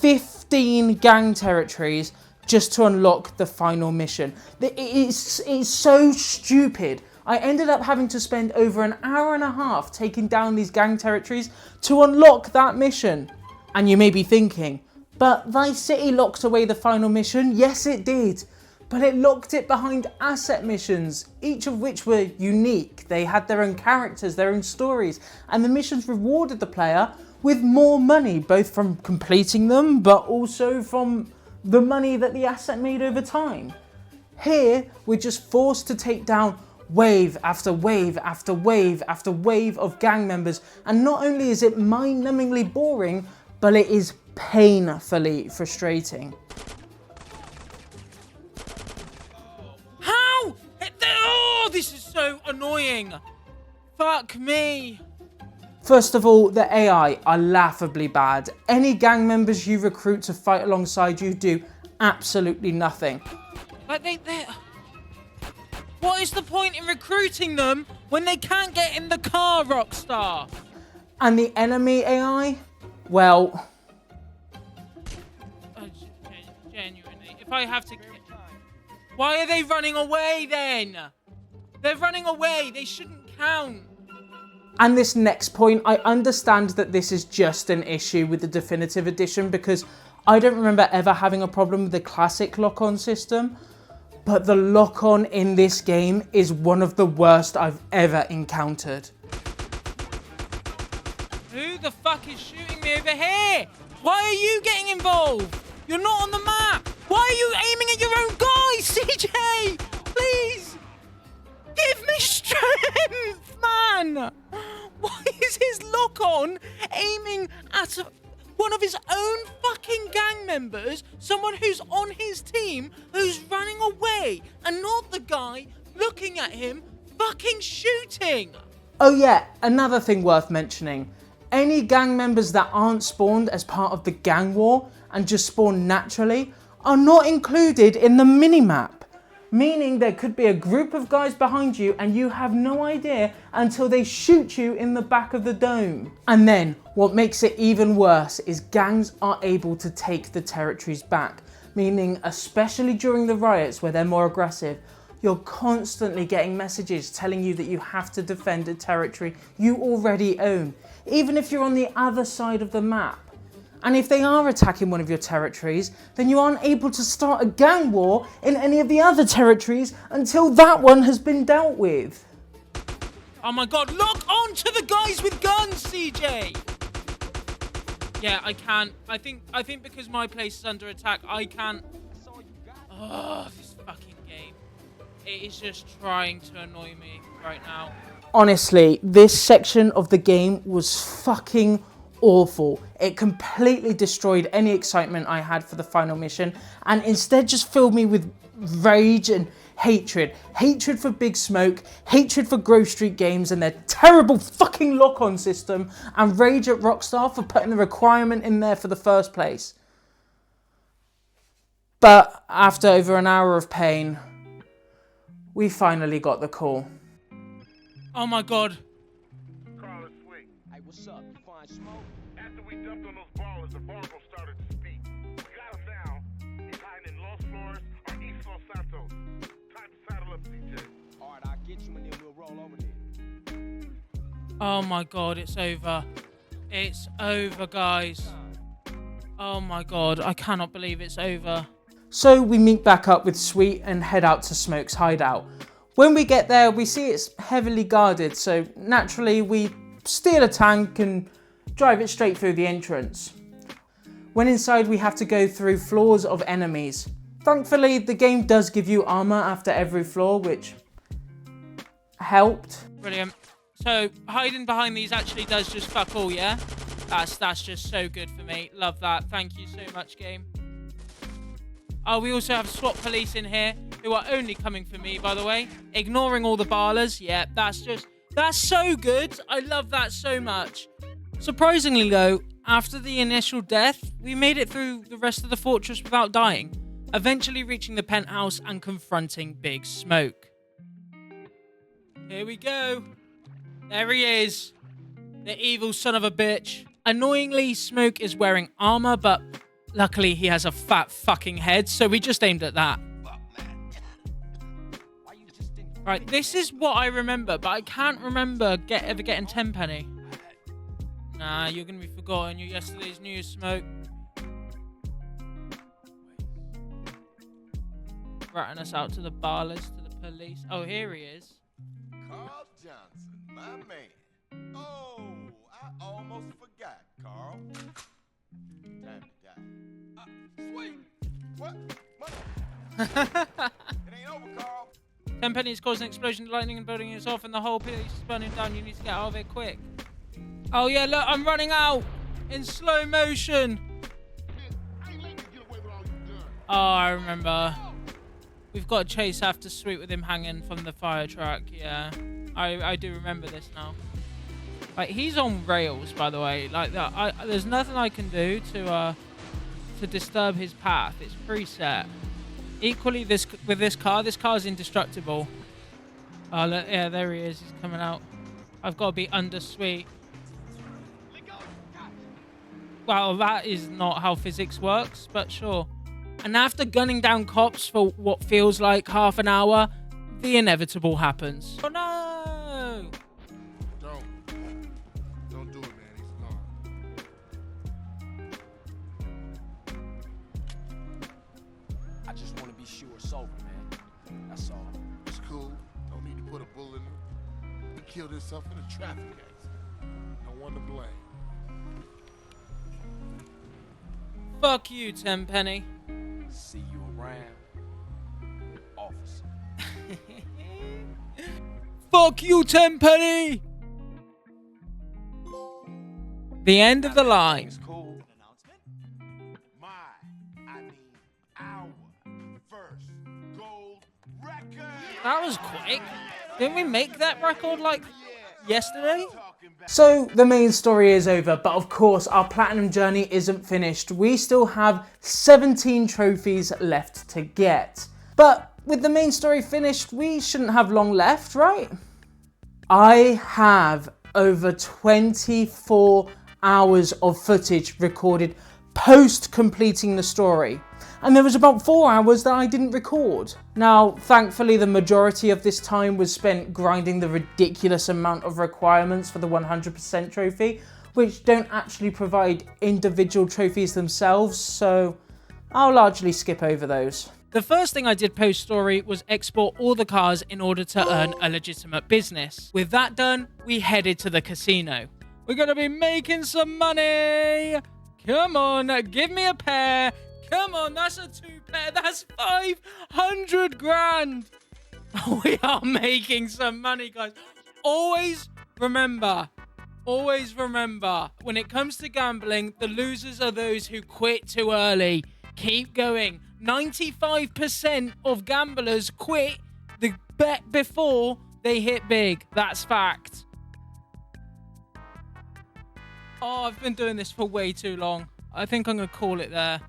[SPEAKER 1] 15 gang territories just to unlock the final mission. It's so stupid. I ended up having to spend over an hour and a half taking down these gang territories to unlock that mission. And you may be thinking, but Vice City locked away the final mission. Yes, it did. But it locked it behind asset missions, each of which were unique. They had their own characters, their own stories, and the missions rewarded the player with more money, both from completing them, but also from the money that the asset made over time. Here, we're just forced to take down wave after wave after wave after wave of gang members, and not only is it mind-numbingly boring, but it is painfully frustrating.
[SPEAKER 8] How? Oh, this is so annoying. Fuck me.
[SPEAKER 1] First of all, the AI are laughably bad. Any gang members you recruit to fight alongside you do absolutely nothing.
[SPEAKER 8] Like they what is the point in recruiting them when they can't get in the car, Rockstar?
[SPEAKER 1] And the enemy AI? Well...
[SPEAKER 8] Genuinely, if I have to... Why are they running away then? They're running away, they shouldn't count.
[SPEAKER 1] And this next point, I understand that this is just an issue with the Definitive Edition because I don't remember ever having a problem with the classic lock-on system, but the lock-on in this game is one of the worst I've ever encountered.
[SPEAKER 8] Who the fuck is shooting me over here? Why are you getting involved? You're not on the map. Why are you aiming at your own guy, CJ? Please, give me strength, man. Why is his lock-on aiming at one of his own fucking gang members, someone who's on his team, who's running away, and not the guy looking at him fucking shooting?
[SPEAKER 1] Oh yeah, another thing worth mentioning. Any gang members that aren't spawned as part of the gang war and just spawn naturally are not included in the minimap. Meaning there could be a group of guys behind you and you have no idea until they shoot you in the back of the dome. And then, what makes it even worse is gangs are able to take the territories back. Meaning, especially during the riots where they're more aggressive, you're constantly getting messages telling you that you have to defend a territory you already own, even if you're on the other side of the map. And if they are attacking one of your territories, then you aren't able to start a gang war in any of the other territories until that one has been dealt with.
[SPEAKER 8] Oh my god, lock on to the guys with guns, CJ! Yeah, I can't. I think because my place is under attack, I can't. Oh, this fucking game. It is just trying to annoy me right now.
[SPEAKER 1] Honestly, this section of the game was fucking awful. It completely destroyed any excitement I had for the final mission and instead just filled me with rage and hatred. Hatred for Big Smoke, hatred for Grove Street Games and their terrible fucking lock-on system, and rage at Rockstar for putting the requirement in there for the first place. But after over an hour of pain, we finally got the call.
[SPEAKER 8] Oh my god.
[SPEAKER 7] Carl is sweet.
[SPEAKER 17] Hey, what's up? You find smoke?
[SPEAKER 7] After we dumped on those ballers, the Bargo started to speak. We got him now. He's hiding in Los Flores or East Los Santos. Time to saddle up, CJ.
[SPEAKER 17] Alright, I'll get you and then we'll roll over there.
[SPEAKER 8] Oh my god, it's over. It's over, guys. Oh my god, I cannot believe it's over.
[SPEAKER 1] So we meet back up with Sweet and head out to Smoke's hideout. When we get there, we see it's heavily guarded, so naturally we steal a tank and drive it straight through the entrance. When inside, we have to go through floors of enemies. Thankfully, the game does give you armor after every floor, which helped.
[SPEAKER 8] Brilliant. So hiding behind these actually does just fuck all, yeah? That's just so good for me. Love that. Thank you so much, game. Oh, we also have SWAT police in here who are only coming for me, by the way. Ignoring all the ballers. Yeah, that's so good. I love that so much. Surprisingly, though, after the initial death, we made it through the rest of the fortress without dying, eventually reaching the penthouse and confronting Big Smoke. Here we go. There he is. The evil son of a bitch. Annoyingly, Smoke is wearing armor, but luckily he has a fat fucking head, so we just aimed at that. Right, this is what I remember, but I can't remember ever getting Tenpenny. Nah, you're gonna be forgotten. You're yesterday's news, Smoke. Ratting us out to the ballers, to the police. Oh, here he is.
[SPEAKER 5] Carl Johnson, my man. Oh, I almost forgot, Carl. Time to die. Sweet. What? It ain't over, Carl.
[SPEAKER 8] Tenpenny is causing an explosion, the lightning and building is off, and the whole place is burning down. You need to get out of here quick. Oh yeah, look, I'm running out in slow motion. Oh, I remember. We've got to chase after Sweet with him hanging from the fire truck. Yeah, I do remember this now. Like, he's on rails, by the way. Like that, there's nothing I can do to disturb his path. It's preset. Equally, with this car's indestructible. Oh, look, yeah, there he is. He's coming out. I've got to be under Sweet. Well, that is not how physics works, but sure. And after gunning down cops for what feels like half an hour, the inevitable happens. Oh no!
[SPEAKER 5] Don't do it, man. He's gone.
[SPEAKER 17] I just want to be sure it's over, man. That's all.
[SPEAKER 5] It's cool. Don't need to put a bullet in him. He killed himself in a traffic accident. No one to blame.
[SPEAKER 8] Fuck you, Tenpenny.
[SPEAKER 17] See you around, officer.
[SPEAKER 8] Fuck you, Tenpenny! The end of the line.
[SPEAKER 5] Cool. Our first gold record.
[SPEAKER 8] That was quick. Didn't we make that record like yesterday?
[SPEAKER 1] So the main story is over, but of course our platinum journey isn't finished. We still have 17 trophies left to get. But with the main story finished, we shouldn't have long left, right? I have over 24 hours of footage recorded post completing the story. And there was about 4 hours that I didn't record. Now, thankfully, the majority of this time was spent grinding the ridiculous amount of requirements for the 100% trophy, which don't actually provide individual trophies themselves, so I'll largely skip over those.
[SPEAKER 8] The first thing I did post-story was export all the cars in order to earn a legitimate business. With that done, we headed to the casino. We're gonna be making some money! Come on, give me a pair. Come on, that's a 2 pair. That's 500 grand. We are making some money, guys. Always remember, when it comes to gambling, the losers are those who quit too early. Keep going. 95% of gamblers quit the bet before they hit big. That's fact. Oh, I've been doing this for way too long. I think I'm going to call it there.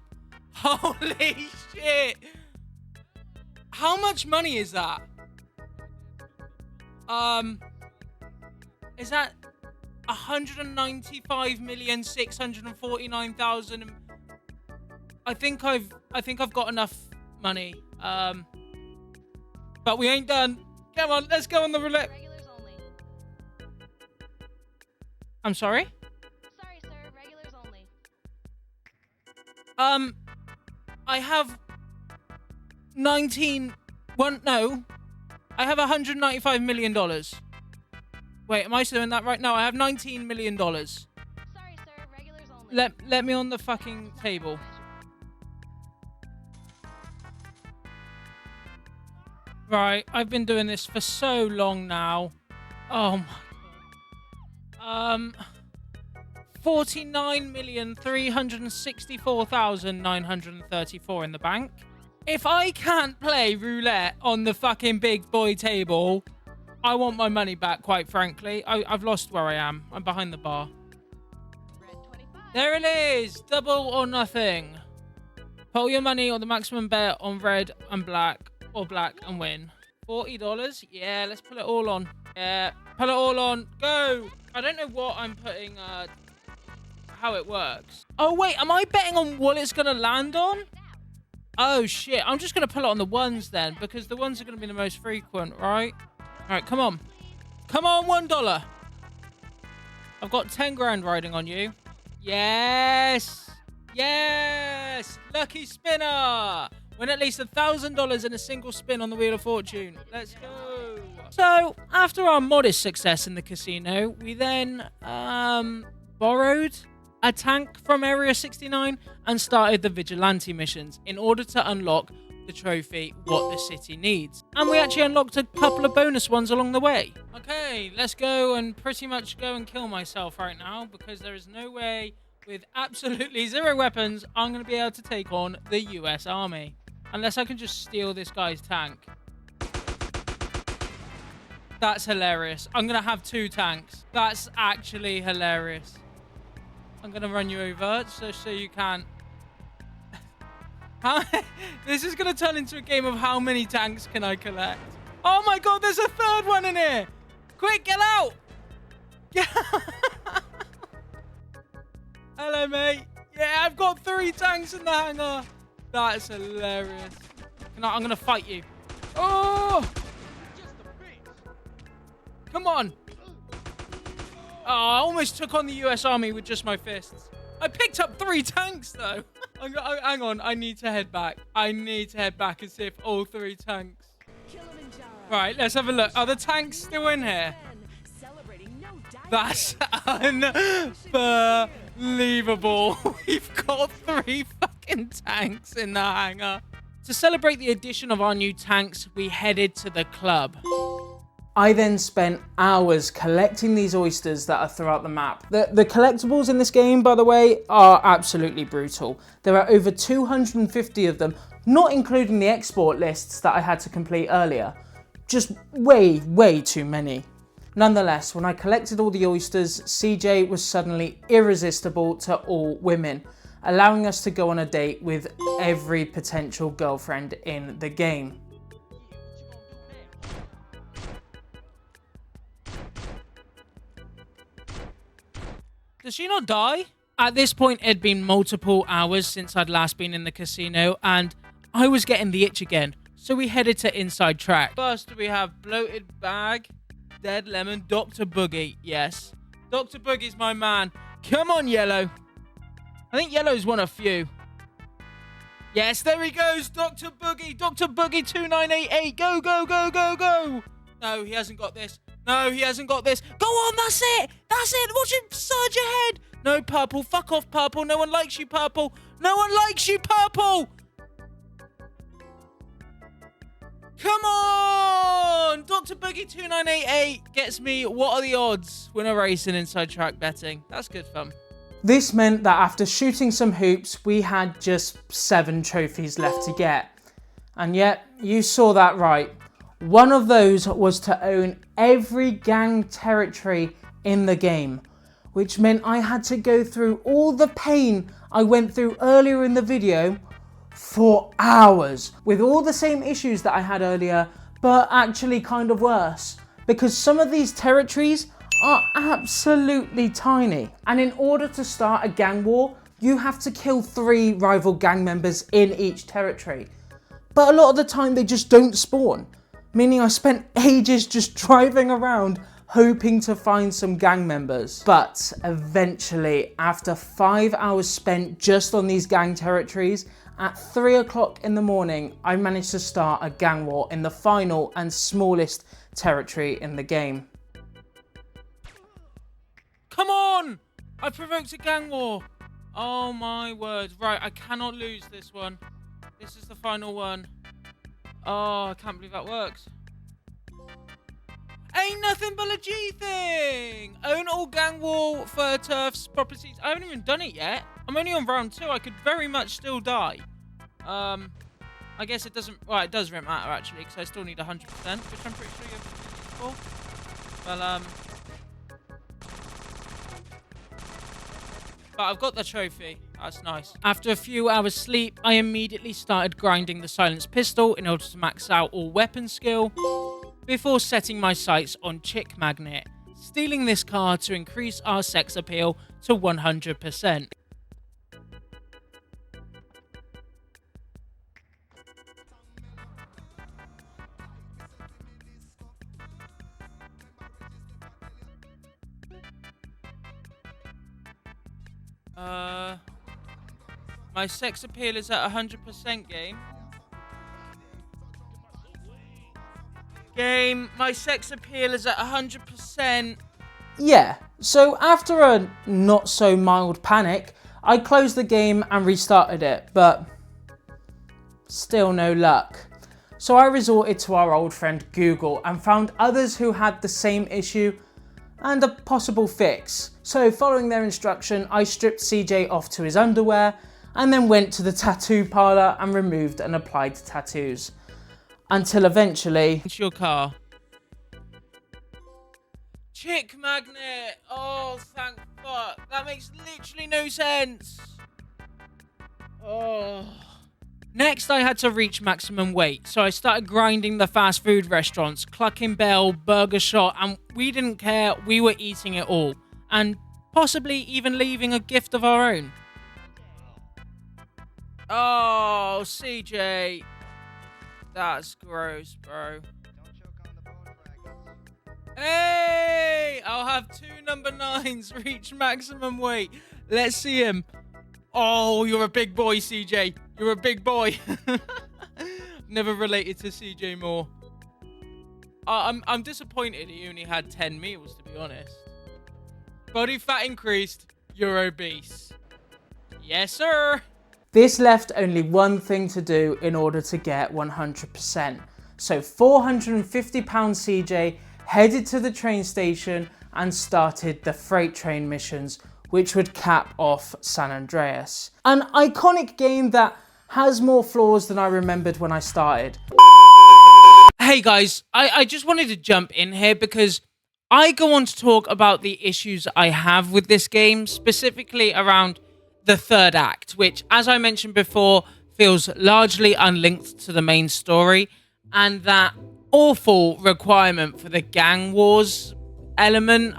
[SPEAKER 8] Holy shit. How much money is that? Is that 195,649,000? I think I've got enough money. But we ain't done. Come on, let's go on the roulette.
[SPEAKER 15] Regulars only.
[SPEAKER 8] I'm sorry?
[SPEAKER 15] Sorry, sir. Regulars only.
[SPEAKER 8] I have I have $195 million. Wait, am I doing that right? No, I have $19 million.
[SPEAKER 15] Sorry, sir. Regulars only.
[SPEAKER 8] Let me on the fucking table. Right, I've been doing this for so long now. Oh my god. 49,364,934 in the bank. If I can't play roulette on the fucking big boy table, I want my money back, quite frankly. I've lost where I am. I'm behind the bar. There it is! Double or nothing. Put all your money on the maximum bet on red and black, or black and win. $40? Yeah, let's put it all on. Yeah, put it all on. Go! I don't know what I'm putting, how it works. Oh, wait, am I betting on what it's going to land on? Oh, shit. I'm just going to put it on the ones then, because the ones are going to be the most frequent, right? All right, come on. Come on, $1. I've got 10 grand riding on you. Yes. Yes. Lucky spinner. Win at least $1,000 in a single spin on the Wheel of Fortune. Let's go. So, after our modest success in the casino, we then borrowed a tank from Area 69 and started the vigilante missions in order to unlock the trophy What the City Needs. And we actually unlocked a couple of bonus ones along the way. Okay, let's go and pretty much go and kill myself right now, because there is no way with absolutely zero weapons I'm going to be able to take on the US Army. Unless I can just steal this guy's tank. That's hilarious. I'm going to have 2 tanks. That's actually hilarious. I'm going to run you over so you can't. This is going to turn into a game of how many tanks can I collect. Oh my god, there's a 3rd one in here. Quick, get out. Get Hello, mate. Yeah, I've got 3 tanks in the hangar. That's hilarious. I'm going to fight you. Oh! Come on. Oh, I almost took on the US Army with just my fists. I picked up 3 tanks, though. Hang on. I need to head back. I need to head back and see if all 3 tanks. Right, let's have a look. Are the tanks still in here? That's unbelievable. We've got 3 fucking tanks in the hangar. To celebrate the addition of our new tanks, we headed to the club. I then spent hours collecting these oysters that are throughout the map. The collectibles in this game, by the way, are absolutely brutal. There are over 250 of them, not including the export lists that I had to complete earlier. Just way, way too many. Nonetheless, when I collected all the oysters, CJ was suddenly irresistible to all women, allowing us to go on a date with every potential girlfriend in the game. Does she not die? At this point, it had been multiple hours since I'd last been in the casino, and I was getting the itch again. So we headed to Inside Track. First, we have Bloated Bag, Dead Lemon, Dr. Boogie. Yes, Dr. Boogie's my man. Come on, Yellow. I think Yellow's won a few. Yes, there he goes, Dr. Boogie. Dr. Boogie 2988. Go, go, go, go, go. No, he hasn't got this. No, he hasn't got this. Go on, that's it. That's it. Watch him surge ahead. No, Purple. Fuck off, Purple. No one likes you, Purple. No one likes you, Purple. Come on! Dr. Boogie 2988 gets me what are the odds winner racing inside track betting. That's good fun.
[SPEAKER 1] This meant that after shooting some hoops, we had just 7 trophies left to get. And yet, you saw that right. One of those was to own every gang territory in the game, which meant I had to go through all the pain I went through earlier in the video for hours, with all the same issues that I had earlier, but actually kind of worse, because some of these territories are absolutely tiny. And in order to start a gang war, you have to kill 3 rival gang members in each territory. But a lot of the time they just don't spawn, meaning I spent ages just driving around hoping to find some gang members. But eventually, after 5 hours spent just on these gang territories, at 3 o'clock in the morning, I managed to start a gang war in the final and smallest territory in the game.
[SPEAKER 8] Come on! I provoked a gang war. Oh my word. Right, I cannot lose this one. This is the final one. Oh, I can't believe that works. Ain't nothing but a G thing! Own all gang war for turfs properties. I haven't even done it yet. I'm only on round 2. I could very much still die. I guess it doesn't... Well, it does matter, actually, because I still need 100%, which I'm pretty sure you have to do for. Well, but I've got the trophy. That's nice. After a few hours sleep, I immediately started grinding the silenced pistol in order to max out all weapon skill, before setting my sights on Chick Magnet, stealing this car to increase our sex appeal to 100%. My sex appeal is at 100% game. My sex appeal is at 100%.
[SPEAKER 1] Yeah, so after a not so mild panic, I closed the game and restarted it, but still no luck. So I resorted to our old friend Google and found others who had the same issue and a possible fix. So following their instruction, I stripped CJ off to his underwear and then went to the tattoo parlor and removed and applied tattoos. Until eventually...
[SPEAKER 8] It's your car. Chick Magnet! Oh, thank fuck. That makes literally no sense. Oh. Next, I had to reach maximum weight, so I started grinding the fast food restaurants, Clucking Bell, Burger Shot, and we didn't care, we were eating it all. And possibly even leaving a gift of our own. Oh, CJ. That's gross, bro. Hey! I'll have 2 number 9s reach maximum weight. Let's see him. Oh, you're a big boy, CJ. You're a big boy. Never related to CJ more. I'm disappointed he only had 10 meals, to be honest. Body fat increased. You're obese. Yes, sir.
[SPEAKER 1] This left only one thing to do in order to get 100%. So 450-pound CJ headed to the train station and started the freight train missions, which would cap off San Andreas. An iconic game that has more flaws than I remembered when I started.
[SPEAKER 8] Hey guys, I just wanted to jump in here because I go on to talk about the issues I have with this game, specifically around the third act, which, as I mentioned before, feels largely unlinked to the main story, and that awful requirement for the gang wars element.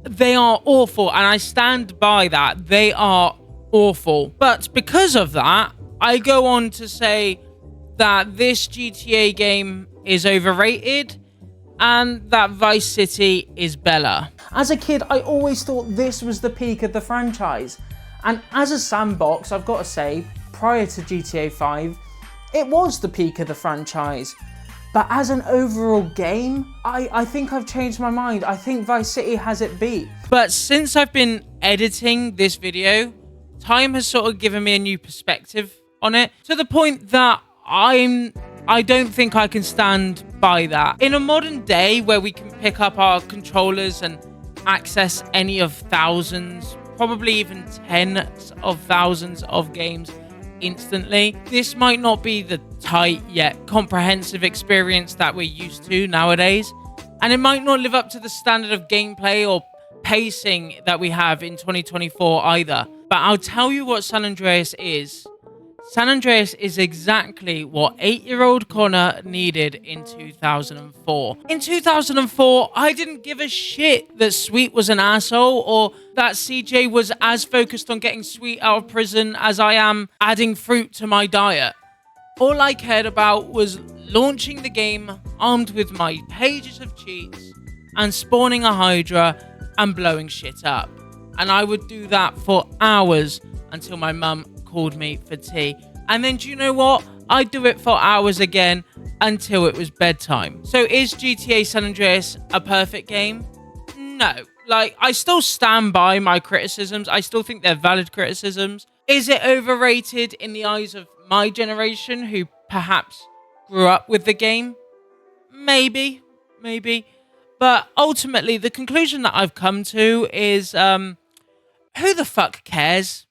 [SPEAKER 8] They are awful, and I stand by that. They are awful. But because of that, I go on to say that this GTA game is overrated and that Vice City is better.
[SPEAKER 1] As a kid, I always thought this was the peak of the franchise. And as a sandbox, I've got to say, prior to GTA 5, it was the peak of the franchise. But as an overall game, I think I've changed my mind. I think Vice City has it beat.
[SPEAKER 8] But since I've been editing this video, time has sort of given me a new perspective on it, to the point that I don't think I can stand by that. In a modern day where we can pick up our controllers and access any of thousands, probably even tens of thousands of games instantly, this might not be the tight yet comprehensive experience that we're used to nowadays, and it might not live up to the standard of gameplay or pacing that we have in 2024 either. But I'll tell you what San Andreas is. San Andreas is exactly what 8-year-old Connor needed in 2004. In 2004, I didn't give a shit that Sweet was an asshole or that CJ was as focused on getting Sweet out of prison as I am adding fruit to my diet. All I cared about was launching the game armed with my pages of cheats and spawning a Hydra and blowing shit up. And I would do that for hours until my mum called me for tea. And then do you know what? I'd do it for hours again until it was bedtime. So is GTA San Andreas a perfect game? No. Like, I still stand by my criticisms. I still think they're valid criticisms. Is it overrated in the eyes of my generation who perhaps grew up with the game? Maybe. But ultimately, the conclusion that I've come to is, who the fuck cares?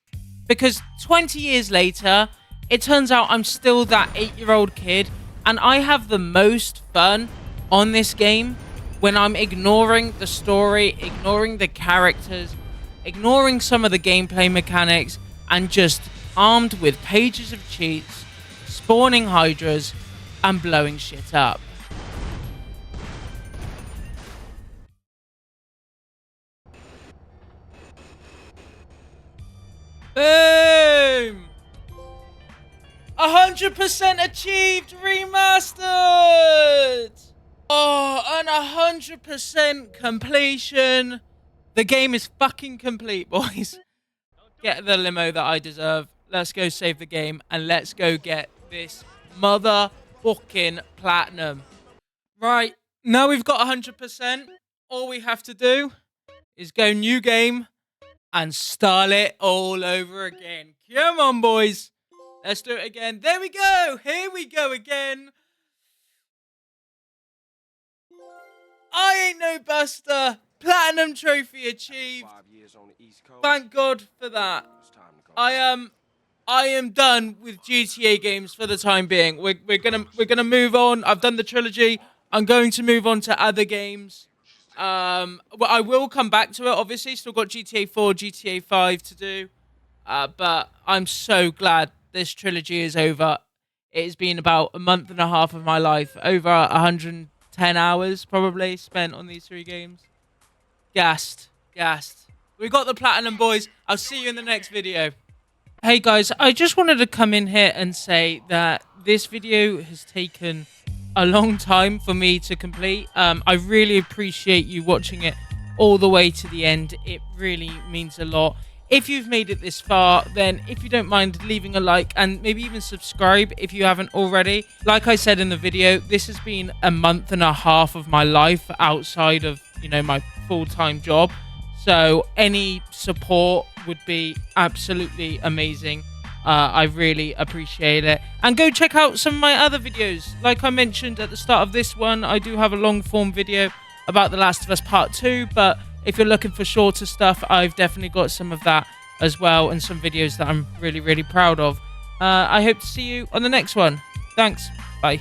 [SPEAKER 8] Because 20 years later, it turns out I'm still that 8-year-old kid, and I have the most fun on this game when I'm ignoring the story, ignoring the characters, ignoring some of the gameplay mechanics, and just armed with pages of cheats, spawning Hydras, and blowing shit up. Boom! 100% achieved, remastered! Oh, and 100% completion. The game is fucking complete, boys. Get the limo that I deserve. Let's go save the game and let's go get this motherfucking platinum. Right, now we've got 100%. All we have to do is go new game and start it all over again. Come on, boys. Let's do it again. There we go. Here we go again. I ain't no buster. Platinum trophy achieved. Thank God for that. I am done with GTA games for the time being. We're gonna move on. I've done the trilogy. I'm going to move on to other games. Well, I will come back to it, obviously. Still got GTA 4, GTA 5 to do. But I'm so glad this trilogy is over. It has been about a month and a half of my life. Over 110 hours, probably, spent on these 3 games. Gassed. We got the platinum, boys. I'll see you in the next video. Hey, guys. I just wanted to come in here and say that this video has taken a long time for me to complete. I really appreciate you watching it all the way to the end. It really means a lot. If you've made it this far, then if you don't mind leaving a like and maybe even subscribe if you haven't already. Like I said in the video, this has been a month and a half of my life outside of, you know, my full-time job. So any support would be absolutely amazing. I really appreciate it. And go check out some of my other videos. Like I mentioned at the start of this one, I do have a long form video about The Last of Us Part 2. But if you're looking for shorter stuff, I've definitely got some of that as well. And some videos that I'm really, really proud of. I hope to see you on the next one. Thanks. Bye.